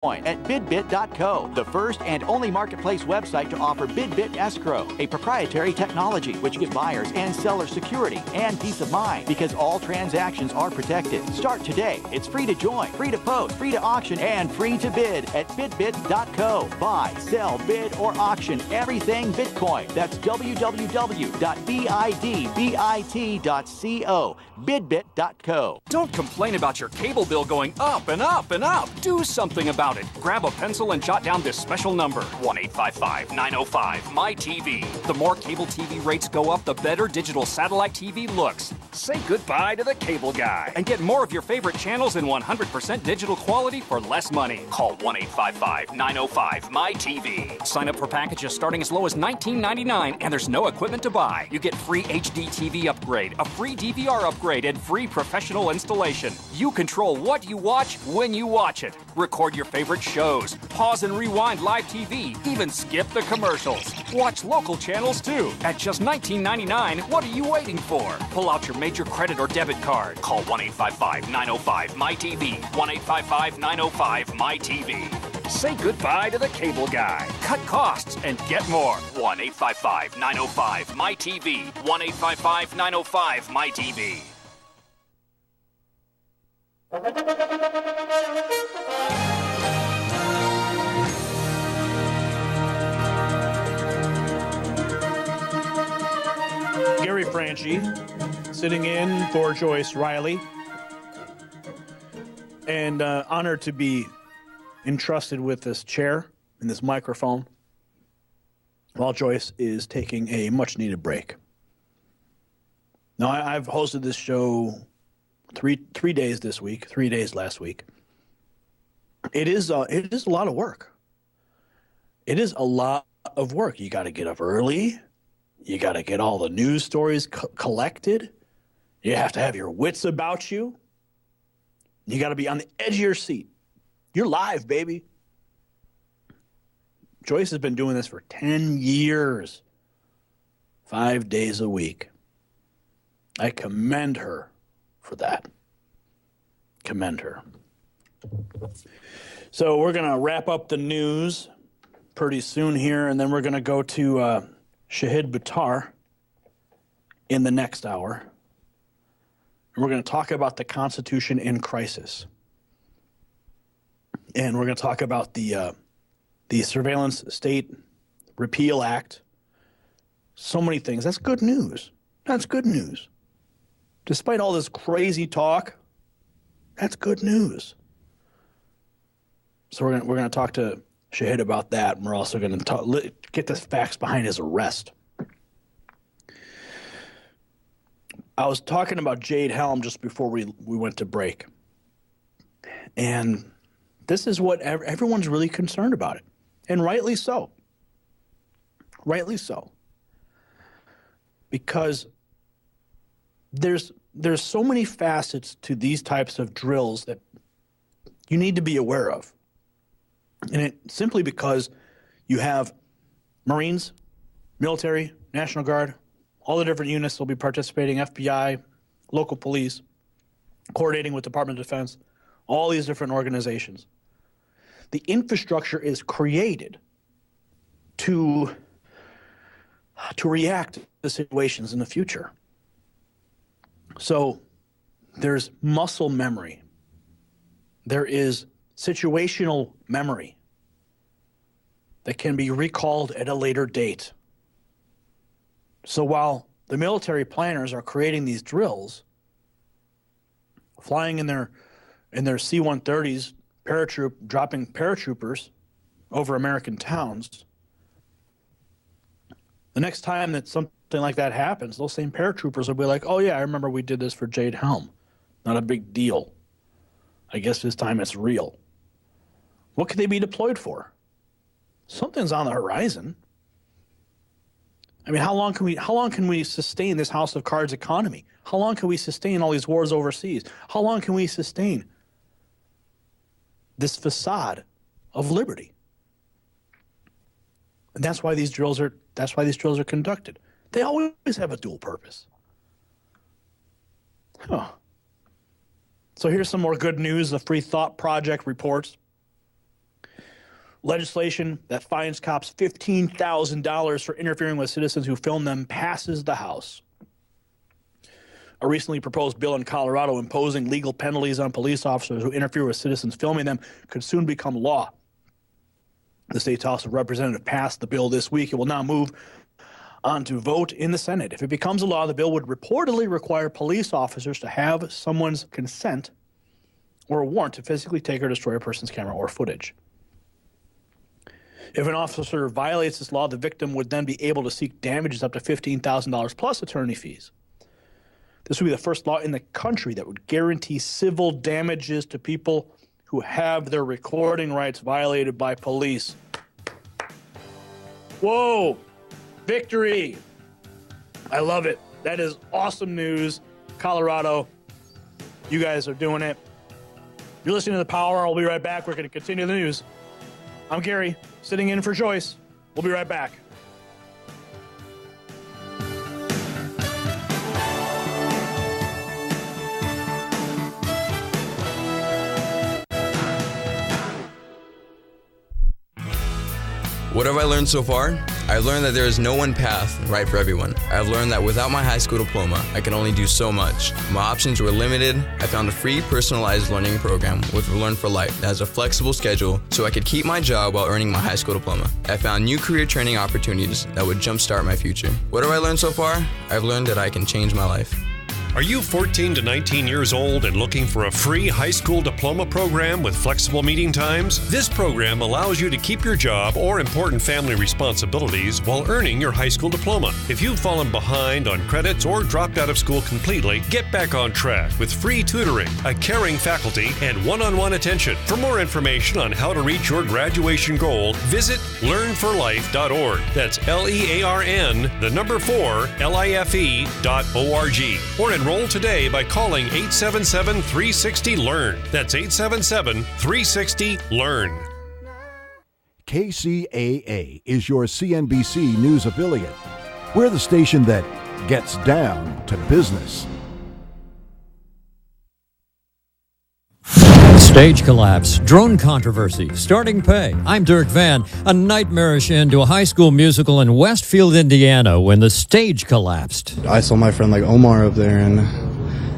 at bidbit.co, the first and only marketplace website to offer BidBit Escrow, a proprietary technology which gives buyers and sellers security and peace of mind because all transactions are protected. Start today. It's free to join, free to post, free to auction, and free to bid at bidbit.co. Buy, sell, bid, or auction everything Bitcoin. That's www.bidbit.co. Bidbit.co. Don't complain about your cable bill going up and up and up. Do something about it. Grab a pencil and jot down this special number, 1-855-905-MY-TV. The more cable TV rates go up, the better digital satellite TV looks. Say goodbye to the cable guy and get more of your favorite channels in 100% digital quality for less money. Call 1-855-905-MY-TV. Sign up for packages starting as low as $19.99, and there's no equipment to buy. You get free HD TV upgrade, a free DVR upgrade, and free professional installation. You control what you watch when you watch it. Record your favorite shows, pause and rewind live TV, even skip the commercials. Watch local channels too. At just $19.99, what are you waiting for? Pull out your major credit or debit card. Call 1-855-905-MY-TV. 1-855-905-MY-TV. Say goodbye to the cable guy. Cut costs and get more. 1-855-905-MY-TV. 1-855-905-MY-TV. Gary Franchi, sitting in for Joyce Riley, and honored to be entrusted with this chair and this microphone while Joyce is taking a much-needed break. Now, I've hosted this show three days this week, 3 days last week. It is a lot of work. It is a lot of work. You got to get up early. You got to get all the news stories collected. You have to have your wits about you. You got to be on the edge of your seat. You're live, baby. Joyce has been doing this for 10 years, 5 days a week. I commend her for that. Commend her. So we're going to wrap up the news pretty soon here, and then we're going to go to Shahid Buttar in the next hour. And we're going to talk about the Constitution in crisis. And we're going to talk about the Surveillance State Repeal Act. So many things. That's good news. That's good news. Despite all this crazy talk, that's good news. So we're going to talk to Shahid about that, and we're also going to get the facts behind his arrest. I was talking about Jade Helm just before we went to break, and this is what everyone's really concerned about it, and rightly so. Rightly so, because there's so many facets to these types of drills that you need to be aware of. And it simply because you have Marines, military, National Guard, all the different units will be participating, FBI, local police, coordinating with Department of Defense, all these different organizations. The infrastructure is created to react to situations in the future. So there's muscle memory. There is situational memory that can be recalled at a later date. So while the military planners are creating these drills, flying in their C-130s, dropping paratroopers over American towns, the next time that something like that happens, those same paratroopers will be like, oh yeah, I remember we did this for Jade Helm. Not a big deal. I guess this time it's real. What could they be deployed for? Something's on the horizon. I mean, how long can we sustain this House of Cards economy? How long can we sustain all these wars overseas? How long can we sustain this facade of liberty? And that's why these drills are conducted. They always have a dual purpose. Huh. So here's some more good news. The Free Thought Project reports Legislation that fines cops $15,000 for interfering with citizens who film them passes the House. A recently proposed bill in Colorado imposing legal penalties on police officers who interfere with citizens filming them could soon become law. The state's House of Representatives passed the bill this week. It will now move on to vote in the Senate. If it becomes a law, the bill would reportedly require police officers to have someone's consent or a warrant to physically take or destroy a person's camera or footage. If an officer violates this law, the victim would then be able to seek damages up to $15,000 plus attorney fees. This would be the first law in the country that would guarantee civil damages to people who have their recording rights violated by police. Whoa! Victory! I love it. That is awesome news. Colorado, you guys are doing it. You're listening to The Power. I'll be right back. We're going to continue the news. I'm Gary, sitting in for Joyce. We'll be right back. What have I learned so far? I've learned that there is no one path right for everyone. I've learned that without my high school diploma, I can only do so much. My options were limited. I found a free personalized learning program with Learn for Life that has a flexible schedule so I could keep my job while earning my high school diploma. I found new career training opportunities that would jumpstart my future. What have I learned so far? I've learned that I can change my life. Are you 14 to 19 years old and looking for a free high school diploma program with flexible meeting times? This program allows you to keep your job or important family responsibilities while earning your high school diploma. If you've fallen behind on credits or dropped out of school completely, get back on track with free tutoring, a caring faculty, and one-on-one attention. For more information on how to reach your graduation goal, visit learnforlife.org. That's LEARN4LIFE.org. Or enroll today by calling 877-360-LEARN. That's 877-360-LEARN. Kcaa is your CNBC News affiliate. We're the station that gets down to business. Stage collapse, drone controversy, starting pay. I'm Dirk Van. A nightmarish end to a high school musical in Westfield, Indiana, when the stage collapsed. I saw my friend like Omar up there, and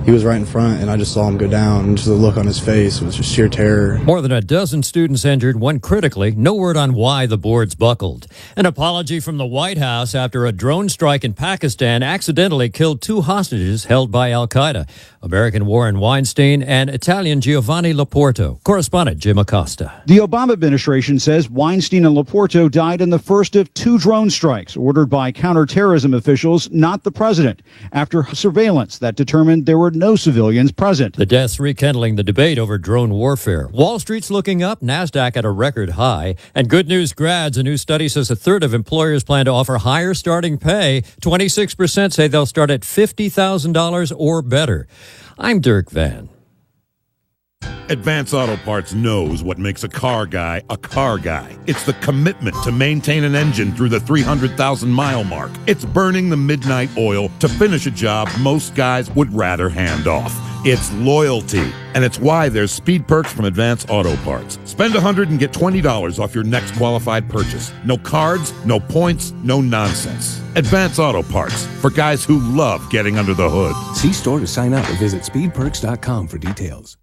he was right in front, and I just saw him go down, and just the look on his face was just sheer terror. More than a dozen students injured, one critically. No word on why the boards buckled. An apology from the White House after a drone strike in Pakistan accidentally killed 2 hostages held by Al-Qaeda. American Warren Weinstein and Italian Giovanni Laporto. Correspondent Jim Acosta. The Obama administration says Weinstein and Laporto died in the first of 2 drone strikes ordered by counterterrorism officials, not the president, after surveillance that determined there were no civilians present. The deaths rekindling the debate over drone warfare. Wall Street's looking up, NASDAQ at a record high. And good news grads, a new study says a third of employers plan to offer higher starting pay. 26% say they'll start at $50,000 or better. I'm Dirk Van. Advance Auto Parts knows what makes a car guy a car guy. It's the commitment to maintain an engine through the 300,000-mile mark. It's burning the midnight oil to finish a job most guys would rather hand off. It's loyalty, and it's why there's speed perks from Advance Auto Parts. Spend $100 and get $20 off your next qualified purchase. No cards, no points, no nonsense. Advance Auto Parts, for guys who love getting under the hood. See store to sign up or visit speedperks.com for details.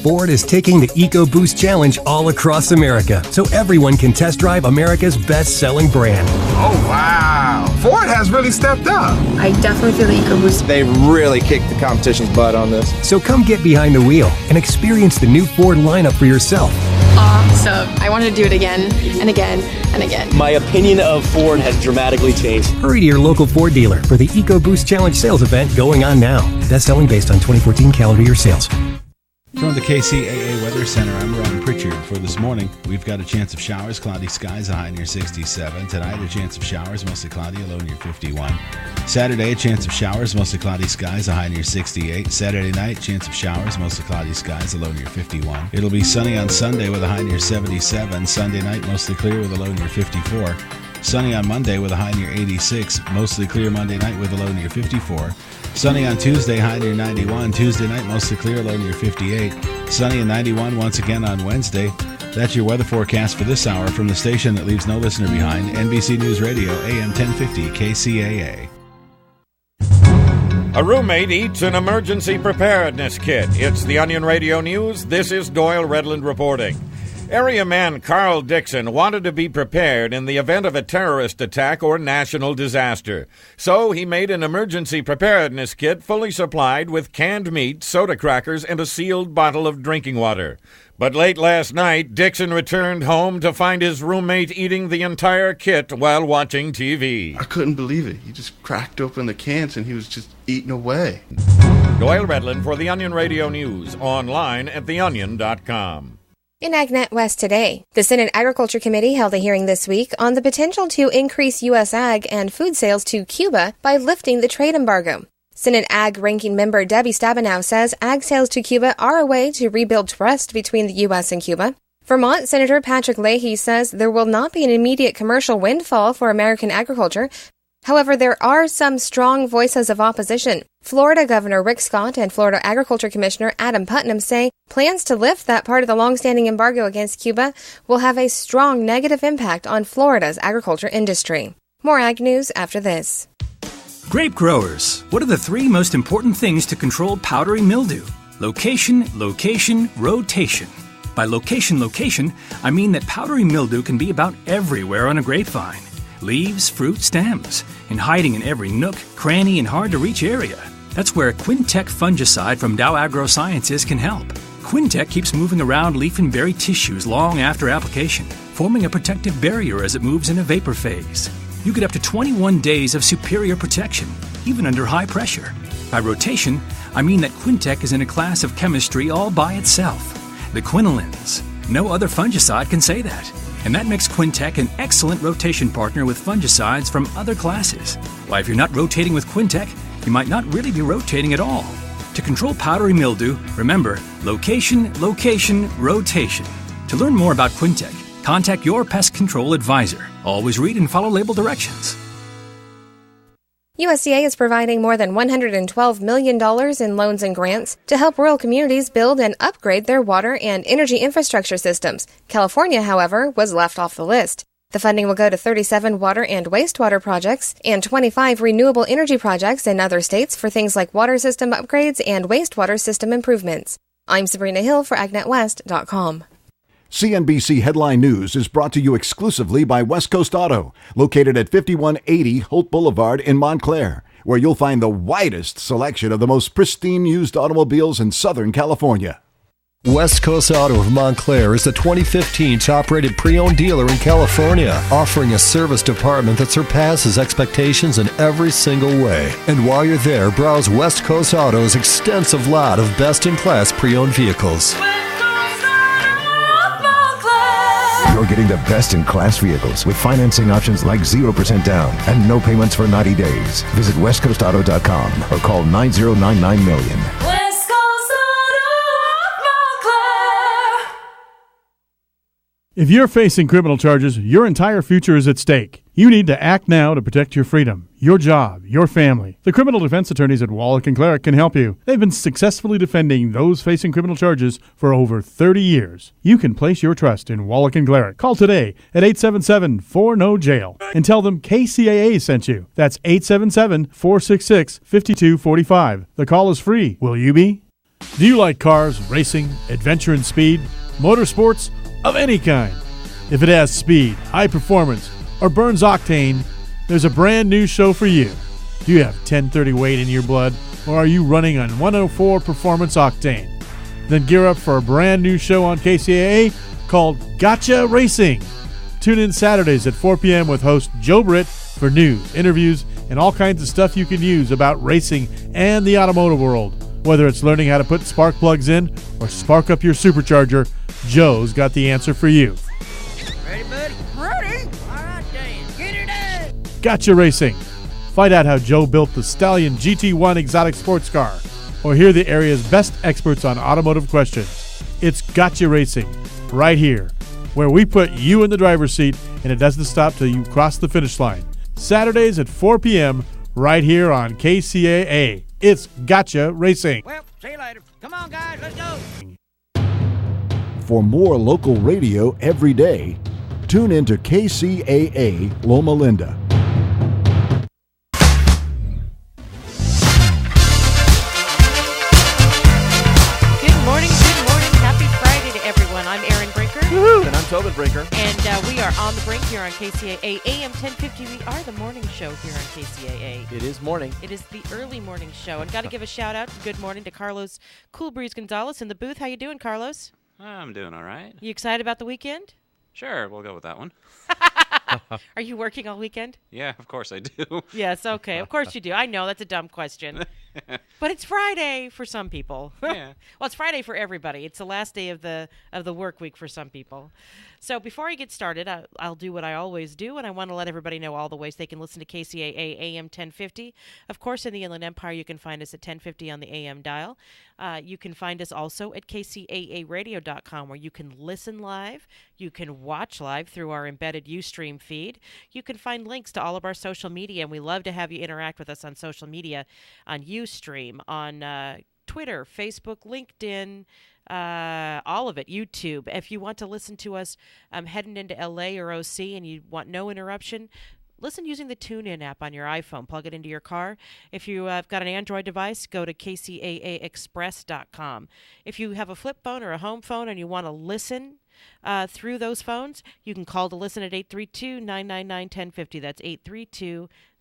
Ford is taking the EcoBoost Challenge all across America so everyone can test drive America's best-selling brand. Oh, wow. Ford has really stepped up. I definitely feel the EcoBoost. They really kicked the competition's butt on this. So come get behind the wheel and experience the new Ford lineup for yourself. Awesome. I want to do it again and again and again. My opinion of Ford has dramatically changed. Hurry to your local Ford dealer for the EcoBoost Challenge sales event going on now. Best-selling based on 2014 calendar year sales. From the Kcaa Weather Center, I'm Ron Pritchard. For this morning, we've got a chance of showers, cloudy skies, a high near 67. Tonight, a chance of showers, mostly cloudy, a low near 51. Saturday, a chance of showers, mostly cloudy skies, a high near 68. Saturday night, chance of showers, mostly cloudy skies, a low near 51. It'll be sunny on Sunday with a high near 77. Sunday night, mostly clear with a low near 54. Sunny on Monday with a high near 86. Mostly clear Monday night with a low near 54. Sunny on Tuesday, high near 91. Tuesday night, mostly clear, low near 58. Sunny and 91 once again on Wednesday. That's your weather forecast for this hour from the station that leaves no listener behind, NBC News Radio, AM 1050 KCAA. A roommate eats an emergency preparedness kit. It's the Onion Radio News. This is Doyle Redland reporting. Area man Carl Dixon wanted to be prepared in the event of a terrorist attack or national disaster. So he made an emergency preparedness kit fully supplied with canned meat, soda crackers, and a sealed bottle of drinking water. But late last night, Dixon returned home to find his roommate eating the entire kit while watching TV. I couldn't believe it. He just cracked open the cans and he was just eating away. Doyle Redland for the Onion Radio News, online at theonion.com. In AgNet West today, the Senate Agriculture Committee held a hearing this week on the potential to increase U.S. ag and food sales to Cuba by lifting the trade embargo. Senate Ag Ranking Member Debbie Stabenow says ag sales to Cuba are a way to rebuild trust between the U.S. and Cuba. Vermont Senator Patrick Leahy says there will not be an immediate commercial windfall for American agriculture. However, there are some strong voices of opposition. Florida Governor Rick Scott and Florida Agriculture Commissioner Adam Putnam say plans to lift that part of the long-standing embargo against Cuba will have a strong negative impact on Florida's agriculture industry. More ag news after this. Grape growers, what are the 3 most important things to control powdery mildew? Location, location, rotation. By location, location, I mean that powdery mildew can be about everywhere on a grapevine. Leaves, fruit, stems, and hiding in every nook, cranny, and hard-to-reach area. That's where Quintec fungicide from Dow AgroSciences can help. Quintec keeps moving around leaf and berry tissues long after application, forming a protective barrier as it moves in a vapor phase. You get up to 21 days of superior protection, even under high pressure. By rotation, I mean that Quintec is in a class of chemistry all by itself, the quinolines. No other fungicide can say that. And that makes Quintec an excellent rotation partner with fungicides from other classes. Why, if you're not rotating with Quintec, you might not really be rotating at all. To control powdery mildew, remember, location, location, rotation. To learn more about Quintec, contact your pest control advisor. Always read and follow label directions. USDA is providing more than $112 million in loans and grants to help rural communities build and upgrade their water and energy infrastructure systems. California, however, was left off the list. The funding will go to 37 water and wastewater projects and 25 renewable energy projects in other states for things like water system upgrades and wastewater system improvements. I'm Sabrina Hill for AgNetWest.com. CNBC Headline News is brought to you exclusively by West Coast Auto, located at 5180 Holt Boulevard in Montclair, where you'll find the widest selection of the most pristine used automobiles in Southern California. West Coast Auto of Montclair is the 2015 top-rated pre-owned dealer in California, offering a service department that surpasses expectations in every single way. And while you're there, browse West Coast Auto's extensive lot of best-in-class pre-owned vehicles. You're getting the best-in-class vehicles with financing options like 0% down and no payments for 90 days. Visit westcoastauto.com or call 9099-million. West Coast Auto Montclair. If you're facing criminal charges, your entire future is at stake. You need to act now to protect your freedom, your job, your family. The criminal defense attorneys at Wallach & Cleric can help you. They've been successfully defending those facing criminal charges for over 30 years. You can place your trust in Wallach & Cleric. Call today at 877-4-NO-JAIL and tell them KCAA sent you. That's 877-466-5245. The call is free. Will you be? Do you like cars, racing, adventure and speed, motorsports of any kind? If it has speed, high performance, or burns octane, there's a brand new show for you. Do you have 1030 weight in your blood, or are you running on 104 performance octane? Then gear up for a brand new show on KCAA called Kcaa Racing. Tune in Saturdays at 4 p.m. with host Joe Britt for news, interviews, and all kinds of stuff you can use about racing and the automotive world. Whether it's learning how to put spark plugs in or spark up your supercharger, Joe's got the answer for you. Ready, buddy? Ready? All right, Dan. Get it up. Kcaa Racing. Find out how Joe built the Stallion GT1 exotic sports car, or hear the area's best experts on automotive questions. It's Kcaa Racing, right here, where we put you in the driver's seat and it doesn't stop till you cross the finish line. Saturdays at 4 p.m. right here on KCAA. It's Kcaa Racing. Well, see you later. Come on, guys, let's go. For more local radio every day, tune into KCAA Loma Linda. Good morning. Happy Friday to everyone. I'm Erin Brinker. Woohoo! And I'm Tobin Brinker. And we are on the Brink here on KCAA AM 1050. We are the morning show here on KCAA. It is morning. It is the early morning show. And got to give a shout out, good morning to Carlos Cool Breeze Gonzalez in the booth. How you doing, Carlos? I'm doing all right. You excited about the weekend? Sure, we'll go with that one. Are you working all weekend? Yeah, of course I do. Yes, okay. Of course you do. I know that's a dumb question. But it's Friday for some people. Yeah. Well, it's Friday for everybody. It's the last day of the work week for some people. So before I get started, I'll do what I always do, and I want to let everybody know all the ways they can listen to KCAA AM 1050. Of course, in the Inland Empire, you can find us at 1050 on the AM dial. You can find us also at kcaaradio.com, where you can listen live. You can watch live through our embedded Ustream feed. You can find links to all of our social media, and we love to have you interact with us on social media, on Ustream, on Twitter, Facebook, LinkedIn, all of it, YouTube. If you want to listen to us heading into LA or OC and you want no interruption, listen using the TuneIn app on your iPhone. Plug it into your car. If you've got an Android device, go to kcaaexpress.com. If you have a flip phone or a home phone and you want to listen through those phones, you can call to listen at 832-999-1050. That's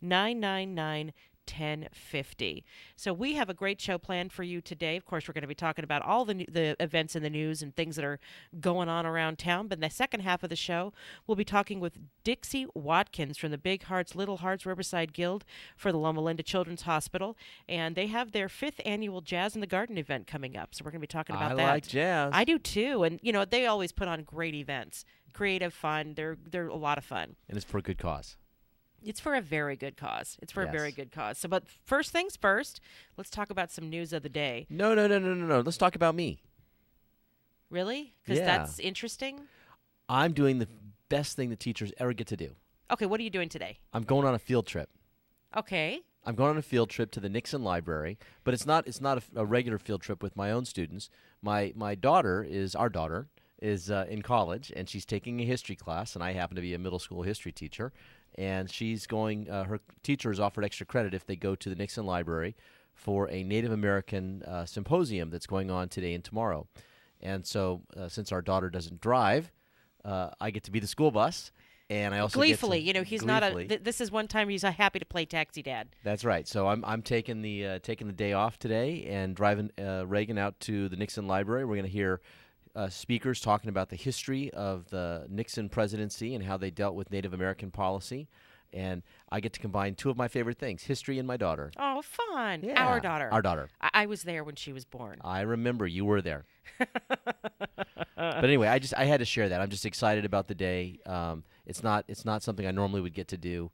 832-999-1050. 1050. So we have a great show planned for you today. Of course, we're going to be talking about all the events in the news and things that are going on around town. But in the second half of the show, we'll be talking with Dixie Watkins from the Big Hearts, Little Hearts Riverside Guild for the Loma Linda Children's Hospital. And they have their 5th annual Jazz in the Garden event coming up. So we're going to be talking about that. I like jazz. I do too. And, you know, they always put on great events. Creative, fun. They're a lot of fun. And it's for a good cause. It's for a very good cause. Yes. A very good cause. So, but first things first, let's talk about some news of the day. No. Let's talk about me. Really? Because that's interesting? I'm doing the best thing that teachers ever get to do. Okay, what are you doing today? I'm going on a field trip. Okay. I'm going on a field trip to the Nixon Library, but it's not a regular field trip with my own students. Our daughter is in college, and she's taking a history class, and I happen to be a middle school history teacher. And she's going, her teacher has offered extra credit if they go to the Nixon Library for a Native American symposium that's going on today and tomorrow. And so since our daughter doesn't drive, I get to be the school bus. And I also gleefully, he's not this is one time he's happy to play taxi dad. That's right. So I'm taking the day off today and driving Reagan out to the Nixon Library. We're going to hear speakers talking about the history of the Nixon presidency and how they dealt with Native American policy. And I get to combine two of my favorite things, history and my daughter. Oh, fun. Yeah. Our daughter. Our daughter. I was there when she was born. I remember. You were there. But anyway, I had to share that. I'm just excited about the day. It's not something I normally would get to do.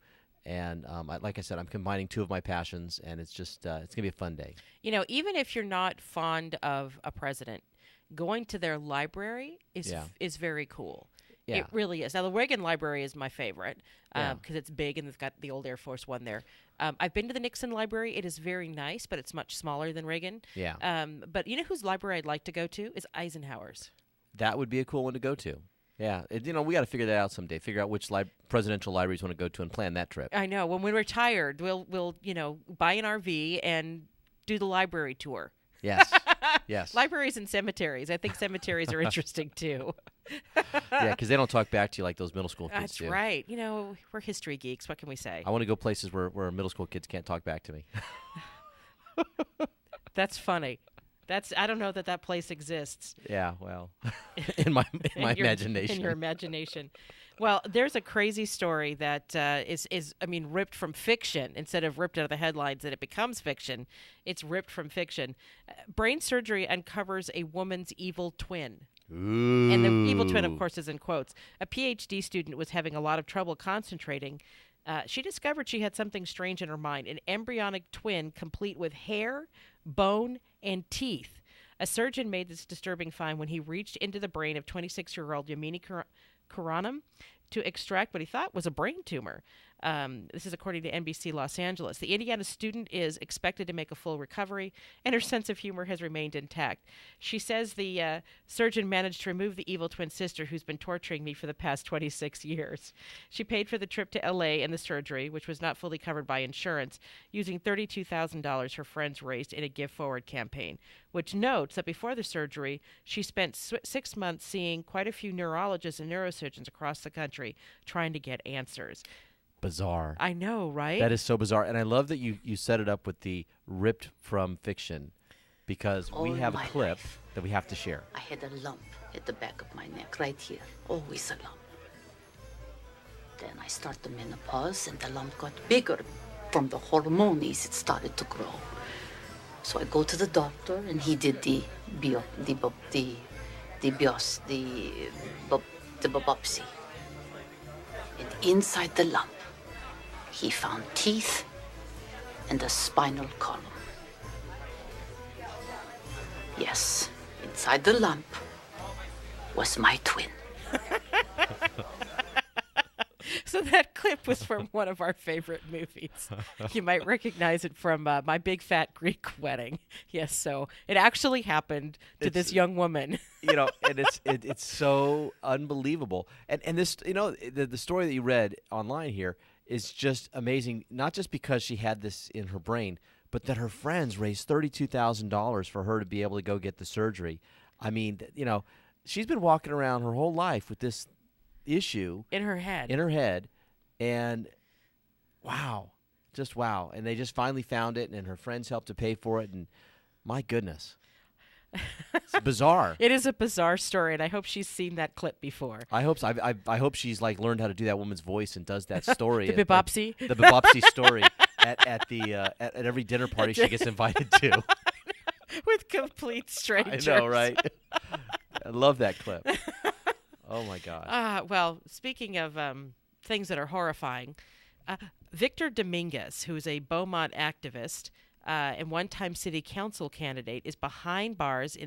And like I said, I'm combining two of my passions, and it's just it's going to be a fun day. You know, even if you're not fond of a president, going to their library is very cool. Yeah. It really is. Now, the Reagan Library is my favorite because it's big and it's got the old Air Force One there. I've been to the Nixon Library. It is very nice, but it's much smaller than Reagan. Yeah. But you know whose library I'd like to go to is That would be a cool one to go to. Yeah. We got to figure that out someday. Figure out which presidential libraries want to go to and plan that trip. I know. When we're retired, we'll buy an RV and do the library tour. Yes. Yes. Libraries and cemeteries. I think cemeteries are interesting too. Yeah, because they don't talk back to you like those middle school kids do. That's right. We're history geeks. What can we say? I want to go places where middle school kids can't talk back to me. That's funny. I don't know that place exists. Yeah, well, in my imagination. In your imagination. Well, there's a crazy story that is ripped from fiction. Instead of ripped out of the headlines that it becomes fiction, it's ripped from fiction. Brain surgery uncovers a woman's evil twin. Ooh. And the evil twin, of course, is in quotes. A PhD student was having a lot of trouble concentrating. She discovered she had something strange in her mind, an embryonic twin complete with hair, bone, and teeth. A surgeon made this disturbing find when he reached into the brain of 26-year-old Yamini Karanam to extract what he thought was a brain tumor. This is according to NBC Los Angeles. The Indiana student is expected to make a full recovery, and her sense of humor has remained intact. She says the surgeon managed to remove the evil twin sister who's been torturing me for the past 26 years. She paid for the trip to L.A. and the surgery, which was not fully covered by insurance, using $32,000 her friends raised in a Give Forward campaign, which notes that before the surgery, she spent 6 months seeing quite a few neurologists and neurosurgeons across the country trying to get answers. Bizarre. I know, right? That is so bizarre. And I love that you set it up with the ripped from fiction, because we have a clip that we have to share. I had a lump at the back of my neck, right here. Always a lump. Then I started menopause, and the lump got bigger. From the hormones, it started to grow. So I go to the doctor, and he did the biopsy. And inside the lump, he found teeth and a spinal column. Yes, inside the lump was my twin. So that clip was from one of our favorite movies. You might recognize it from My Big Fat Greek Wedding. Yes, so it actually happened to this young woman. And it's so unbelievable. And this, the story that you read online here is just amazing, not just because she had this in her brain, but that her friends raised $32,000 for her to be able to go get the surgery. I mean, she's been walking around her whole life with this issue in her head. And wow, just wow. And they just finally found it, and her friends helped to pay for it, and my goodness. It's bizarre. It is a bizarre story, and I hope she's seen that clip before. I hope so. I hope she's learned how to do that woman's voice and does that story. The biopsy. The biopsy story at every dinner party she gets invited to. With complete strangers. I know, right? I love that clip. Oh my gosh. Well, speaking of things that are horrifying, Victor Dominguez, who is a Beaumont activist and one-time city council candidate, is behind bars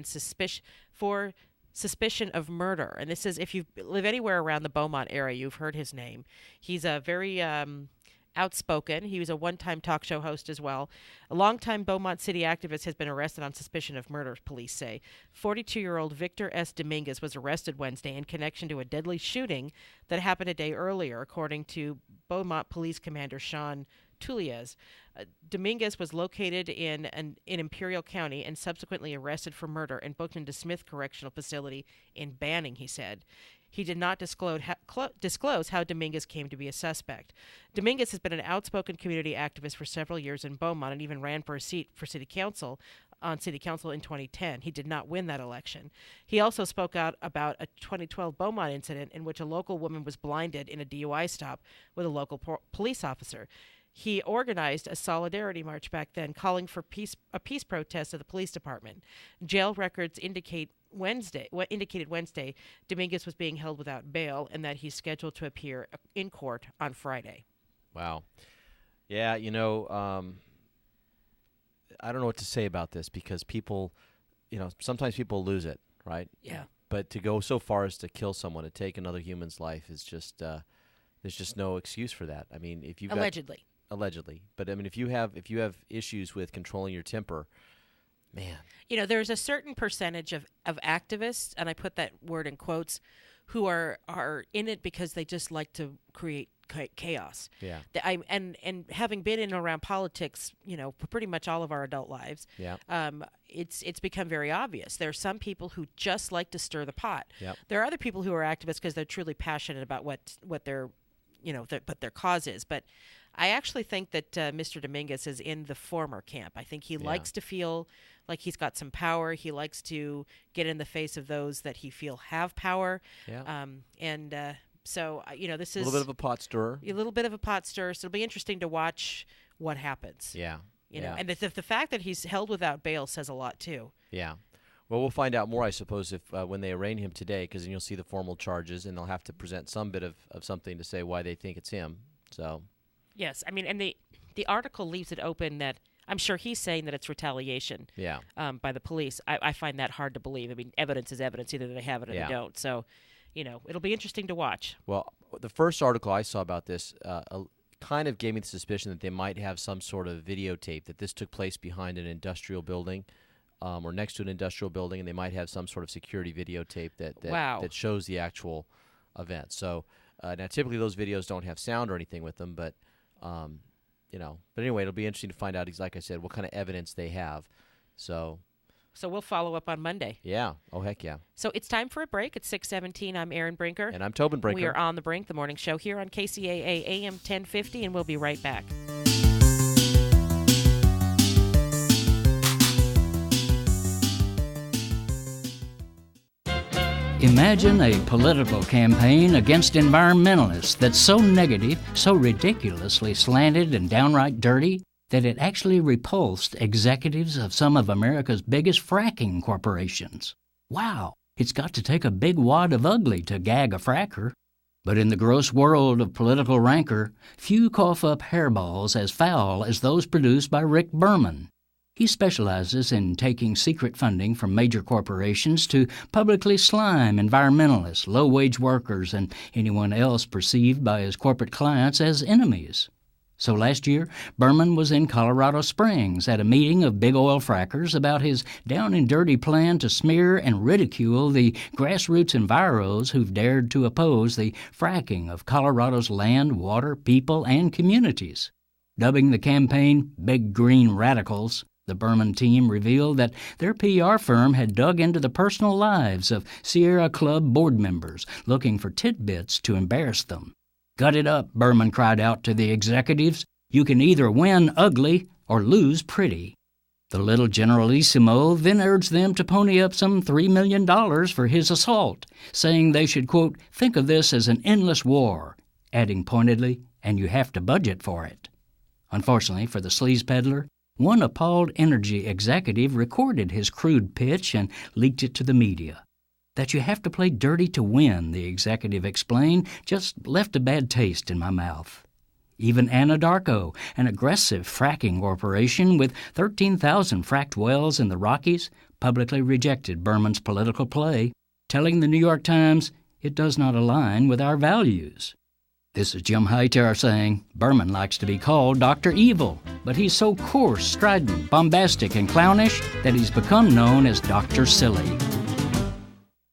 for suspicion of murder. And this is, if you live anywhere around the Beaumont area, you've heard his name. He's a very outspoken. He was a one-time talk show host as well. A longtime Beaumont City activist has been arrested on suspicion of murder, police say. 42-year-old Victor S. Dominguez was arrested Wednesday in connection to a deadly shooting that happened a day earlier, according to Beaumont Police Commander Sean Tulliez. Dominguez was located in Imperial County and subsequently arrested for murder and booked into Smith Correctional Facility in Banning, he said. He did not disclose how Dominguez came to be a suspect. Dominguez has been an outspoken community activist for several years in Beaumont and even ran for a seat for city council in 2010. He did not win that election. He also spoke out about a 2012 Beaumont incident in which a local woman was blinded in a DUI stop with a local police officer. He organized a solidarity march back then, calling for a peace protest at the police department. Jail records indicated Wednesday, Dominguez was being held without bail and that he's scheduled to appear in court on Friday. Wow. Yeah, I don't know what to say about this because people, sometimes people lose it, right? Yeah. But to go so far as to kill someone, to take another human's life is just, there's just no excuse for that. I mean, if you've allegedly, but I mean, if you have issues with controlling your temper, man. There's a certain percentage of activists, and I put that word in quotes, who are in it because they just like to create chaos. Yeah. And having been in and around politics, for pretty much all of our adult lives, yeah. It's become very obvious. There are some people who just like to stir the pot. Yep. There are other people who are activists because they're truly passionate about what their their cause is. But I actually think that Mr. Dominguez is in the former camp. I think he likes to feel like he's got some power. He likes to get in the face of those that he feel have power. Yeah. So, this is... A little bit of a pot stirrer. A little bit of a pot stirrer. So it'll be interesting to watch what happens. Yeah. And the fact that he's held without bail says a lot, too. Yeah. Well, we'll find out more, I suppose, if when they arraign him today, because then you'll see the formal charges, and they'll have to present some bit of something to say why they think it's him. So... Yes, I mean, and the article leaves it open that I'm sure he's saying that it's retaliation. Yeah. By the police. I find that hard to believe. I mean, evidence is evidence. Either they have it or they don't. So, it'll be interesting to watch. Well, the first article I saw about this kind of gave me the suspicion that they might have some sort of videotape, that this took place behind an industrial building or next to an industrial building, and they might have some sort of security videotape that shows the actual event. So now typically those videos don't have sound or anything with them, but but anyway, it'll be interesting to find out, like I said, what kind of evidence they have. So we'll follow up on Monday. Yeah. Oh, heck yeah. So it's time for a break. It's 6:17. I'm Erin Brinker. And I'm Tobin Brinker. We are on The Brink, the morning show here on KCAA AM 1050, and we'll be right back. Imagine a political campaign against environmentalists that's so negative, so ridiculously slanted and downright dirty that it actually repulsed executives of some of America's biggest fracking corporations. Wow, it's got to take a big wad of ugly to gag a fracker. But in the gross world of political rancor, few cough up hairballs as foul as those produced by Rick Berman. He specializes in taking secret funding from major corporations to publicly slime environmentalists, low-wage workers, and anyone else perceived by his corporate clients as enemies. So last year, Berman was in Colorado Springs at a meeting of big oil frackers about his down-and-dirty plan to smear and ridicule the grassroots enviros who've dared to oppose the fracking of Colorado's land, water, people, and communities. Dubbing the campaign Big Green Radicals, the Berman team revealed that their PR firm had dug into the personal lives of Sierra Club board members, looking for tidbits to embarrass them. "Gut it up," Berman cried out to the executives. "You can either win ugly or lose pretty." The little Generalissimo then urged them to pony up some $3 million for his assault, saying they should, quote, "think of this as an endless war," adding pointedly, "and you have to budget for it." Unfortunately for the sleaze peddler, one appalled energy executive recorded his crude pitch and leaked it to the media. That you have to play dirty to win, the executive explained, just left a bad taste in my mouth. Even Anadarko, an aggressive fracking corporation with 13,000 fracked wells in the Rockies, publicly rejected Berman's political play, telling the New York Times it does not align with our values. This is Jim Hightower saying Berman likes to be called Dr. Evil, but he's so coarse, strident, bombastic, and clownish that he's become known as Dr. Silly.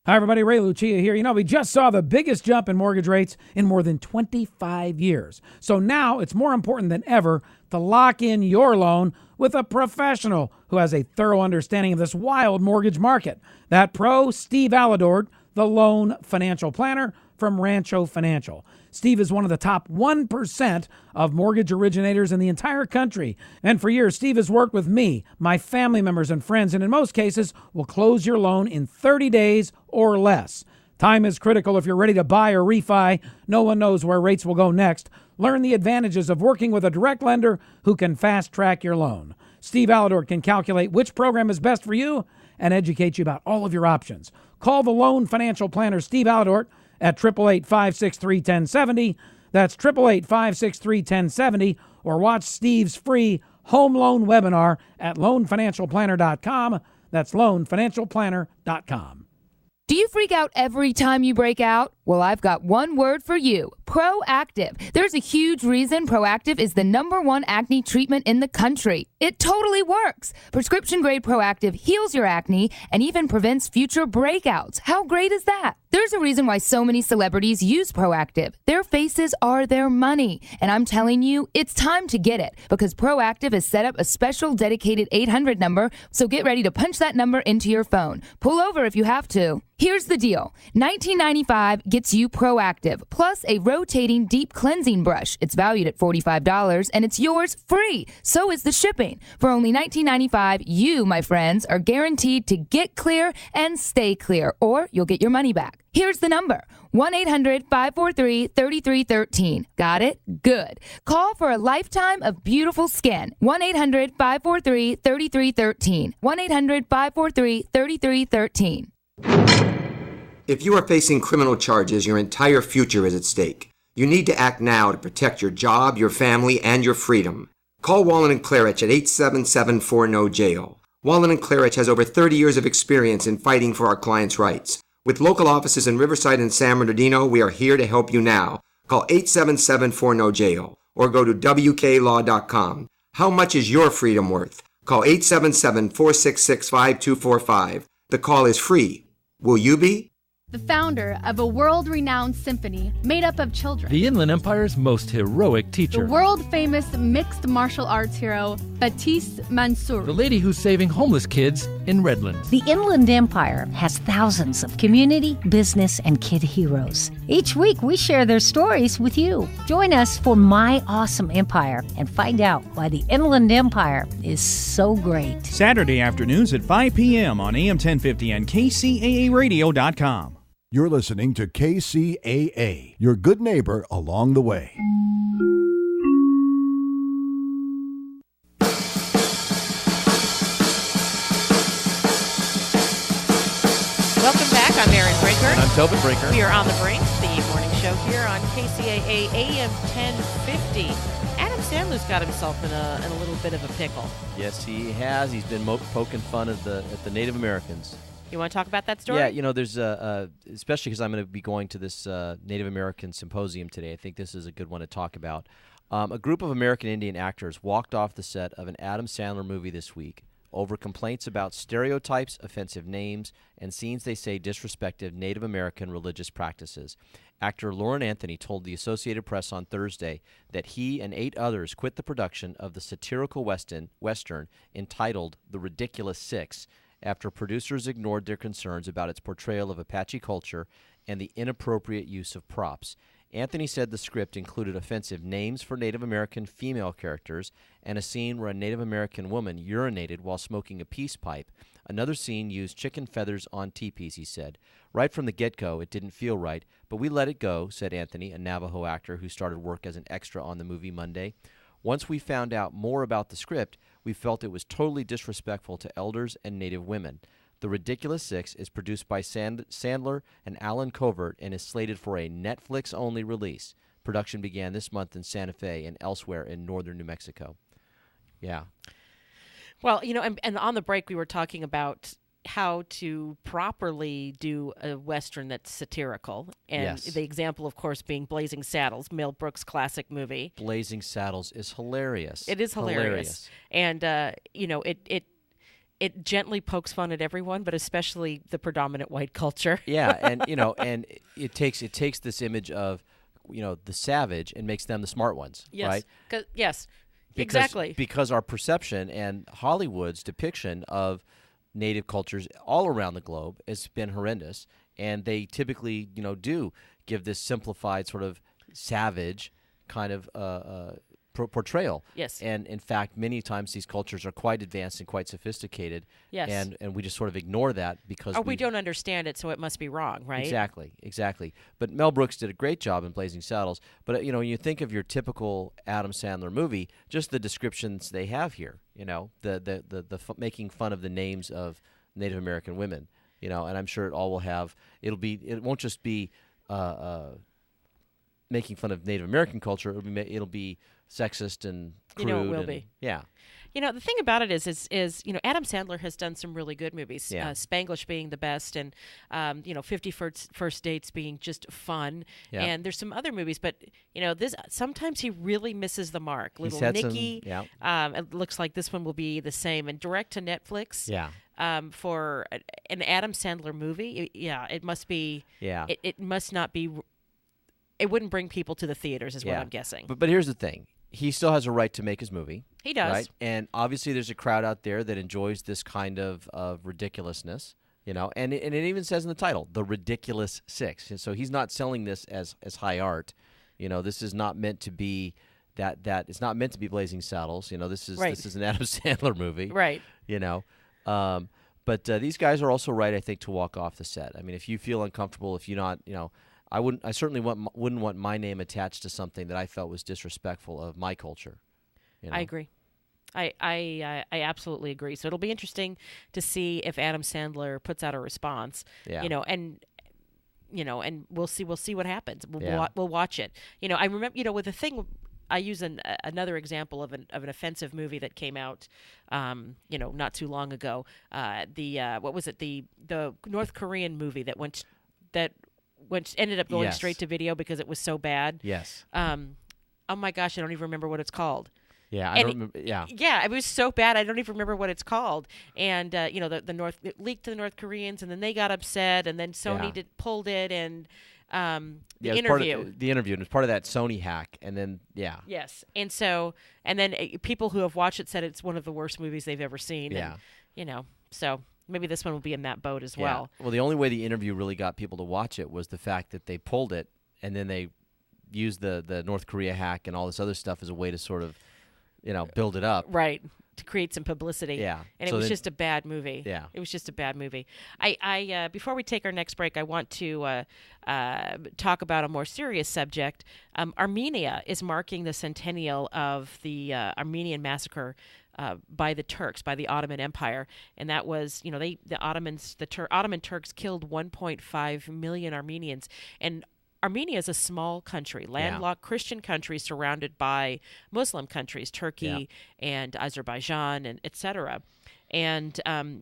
Hi, everybody. Ray Lucia here. We just saw the biggest jump in mortgage rates in more than 25 years. So now it's more important than ever to lock in your loan with a professional who has a thorough understanding of this wild mortgage market. That pro, Steve Aladort, the loan financial planner from Rancho Financial. Steve is one of the top 1% of mortgage originators in the entire country. And for years, Steve has worked with me, my family members and friends, and in most cases will close your loan in 30 days or less. Time is critical if you're ready to buy or refi. No one knows where rates will go next. Learn the advantages of working with a direct lender who can fast-track your loan. Steve Aladort can calculate which program is best for you and educate you about all of your options. Call the loan financial planner, Steve Aladort, at 888-563-1070. That's 888-563-1070. Or watch Steve's free home loan webinar at loanfinancialplanner.com. That's loanfinancialplanner.com. Do you freak out every time you break out? Well, I've got one word for you: Proactive. There's a huge reason Proactive is the #1 acne treatment in the country. It totally works. Prescription-grade Proactive heals your acne and even prevents future breakouts. How great is that? There's a reason why so many celebrities use Proactive. Their faces are their money. And I'm telling you, it's time to get it, because Proactive has set up a special dedicated 800 number, so get ready to punch that number into your phone. Pull over if you have to. Here's the deal. $19.95 gets you Proactive, plus a rotating deep cleansing brush. It's valued at $45, and it's yours free. So is the shipping. For only $19.95, you, my friends, are guaranteed to get clear and stay clear, or you'll get your money back. Here's the number: 1-800-543-3313. Got it? Good. Call for a lifetime of beautiful skin. 1-800-543-3313. 1-800-543-3313. If you are facing criminal charges, your entire future is at stake. You need to act now to protect your job, your family, and your freedom. Call Wallen and Claridge at 877-4-NO-JAIL. Wallen and Claridge has over 30 years of experience in fighting for our clients' rights. With local offices in Riverside and San Bernardino, we are here to help you now. Call 877-4NO-JAIL or go to WKLaw.com. How much is your freedom worth? Call 877-466-5245. The call is free. Will you be? The founder of a world-renowned symphony made up of children. The Inland Empire's most heroic teacher. The world-famous mixed martial arts hero, Baptiste Mansour. The lady who's saving homeless kids in Redlands. The Inland Empire has thousands of community, business, and kid heroes. Each week, we share their stories with you. Join us for My Awesome Empire and find out why the Inland Empire is so great. Saturday afternoons at 5 p.m. on AM 1050 and KCAAradio.com. You're listening to KCAA, your good neighbor along the way. Welcome back. I'm Erin Brinker. I'm Tobin Brinker. We are on the Brink, the morning show here on KCAA AM 1050. Adam Sandler's got himself in a little bit of a pickle. Yes, he has. He's been poking fun at the Native Americans. You want to talk about that story? Yeah, you know, there's especially because I'm going to be going to this Native American symposium today. I think this is a good one to talk about. A group of American Indian actors walked off the set of an Adam Sandler movie this week over complaints about stereotypes, offensive names, and scenes they say disrespected Native American religious practices. Actor Lauren Anthony told the Associated Press on Thursday that he and 8 others quit the production of the satirical western entitled The Ridiculous Six, after producers ignored their concerns about its portrayal of Apache culture and the inappropriate use of props. Anthony said the script included offensive names for Native American female characters and a scene where a Native American woman urinated while smoking a peace pipe. Another scene used chicken feathers on teepees, he said. Right from the get-go, it didn't feel right, but we let it go, said Anthony, a Navajo actor who started work as an extra on the movie Monday. Once we found out more about the script, we felt it was totally disrespectful to elders and Native women. The Ridiculous Six is produced by Sandler and Alan Covert and is slated for a Netflix-only release. Production began this month in Santa Fe and elsewhere in northern New Mexico. Yeah. Well, you know, and on the break we were talking about how to properly do a Western that's satirical. And Yes. the example, of course, being Blazing Saddles, Mel Brooks' classic movie. Blazing Saddles is hilarious. It is hilarious. And, you know, it gently pokes fun at everyone, but especially the predominant white culture. Yeah, and, you know, and it takes this image of, you know, the savage and makes them the smart ones, Yes. right? Yes, Because, exactly. Because our perception and Hollywood's depiction of Native cultures all around the globe has been horrendous, and they typically, you know, do give this simplified sort of savage kind of portrayal. Yes. And in fact, many times these cultures are quite advanced and quite sophisticated. Yes. And we just sort of ignore that because we don't understand it, so it must be wrong, right? Exactly. But Mel Brooks did a great job in Blazing Saddles. But, you know, when you think of your typical Adam Sandler movie, just the descriptions they have here, you know, the making fun of the names of Native American women, you know, and I'm sure it all will have, it won't just be making fun of Native American culture, it'll be sexist and crude. You know, it will be. Yeah. You know, the thing about it is you know, Adam Sandler has done some really good movies. Yeah. Spanglish being the best, and you know, 50 First Dates being just fun. Yeah. And there's some other movies, but you know, this sometimes he really misses the mark. He's Little had Nicky. some, yeah. It looks like this one will be the same. And direct to Netflix. Yeah. For an Adam Sandler movie, it must be. Yeah. It must not be. It wouldn't bring people to the theaters, is what I'm guessing. But here's the thing. He still has a right to make his movie. He does. Right? And obviously there's a crowd out there that enjoys this kind of ridiculousness, you know. And it even says in the title, The Ridiculous Six. And so he's not selling this as high art. You know, this is not meant to be that it's not meant to be Blazing Saddles. You know, this is an Adam Sandler movie. Right. You know. But these guys are also right, I think, to walk off the set. I mean, if you feel uncomfortable, if you're not, you know, I certainly wouldn't want my name attached to something that I felt was disrespectful of my culture. You know? I agree. I absolutely agree. So it'll be interesting to see if Adam Sandler puts out a response. Yeah. You know, and we'll see what happens. Yeah. We'll watch it. You know, I remember. You know, with the thing use another example of an offensive movie that came out, not too long ago. What was it? The North Korean movie that ended up going straight to video because it was so bad. Yes. Oh my gosh, I don't even remember what it's called. Yeah, I don't remember. Yeah. Yeah, it was so bad. I don't even remember what it's called. And it leaked to the North Koreans, and then they got upset, and then Sony pulled it, and the interview. The interview, and it was part of that Sony hack, and then Yes, and then people who have watched it said it's one of the worst movies they've ever seen. Yeah. And, so maybe this one will be in that boat as well. Well, the only way the interview really got people to watch it was the fact that they pulled it, and then they used the North Korea hack and all this other stuff as a way to sort of build it up. Right. To create some publicity. Yeah. And it was just a bad movie. Yeah. It was just a bad movie. I before we take our next break, I want to talk about a more serious subject. Armenia is marking the centennial of the Armenian massacre by the Turks, by the Ottoman Empire. And that was, the Ottoman Turks killed 1.5 million Armenians. And Armenia is a small country, landlocked Christian country surrounded by Muslim countries, Turkey and Azerbaijan, and etc. And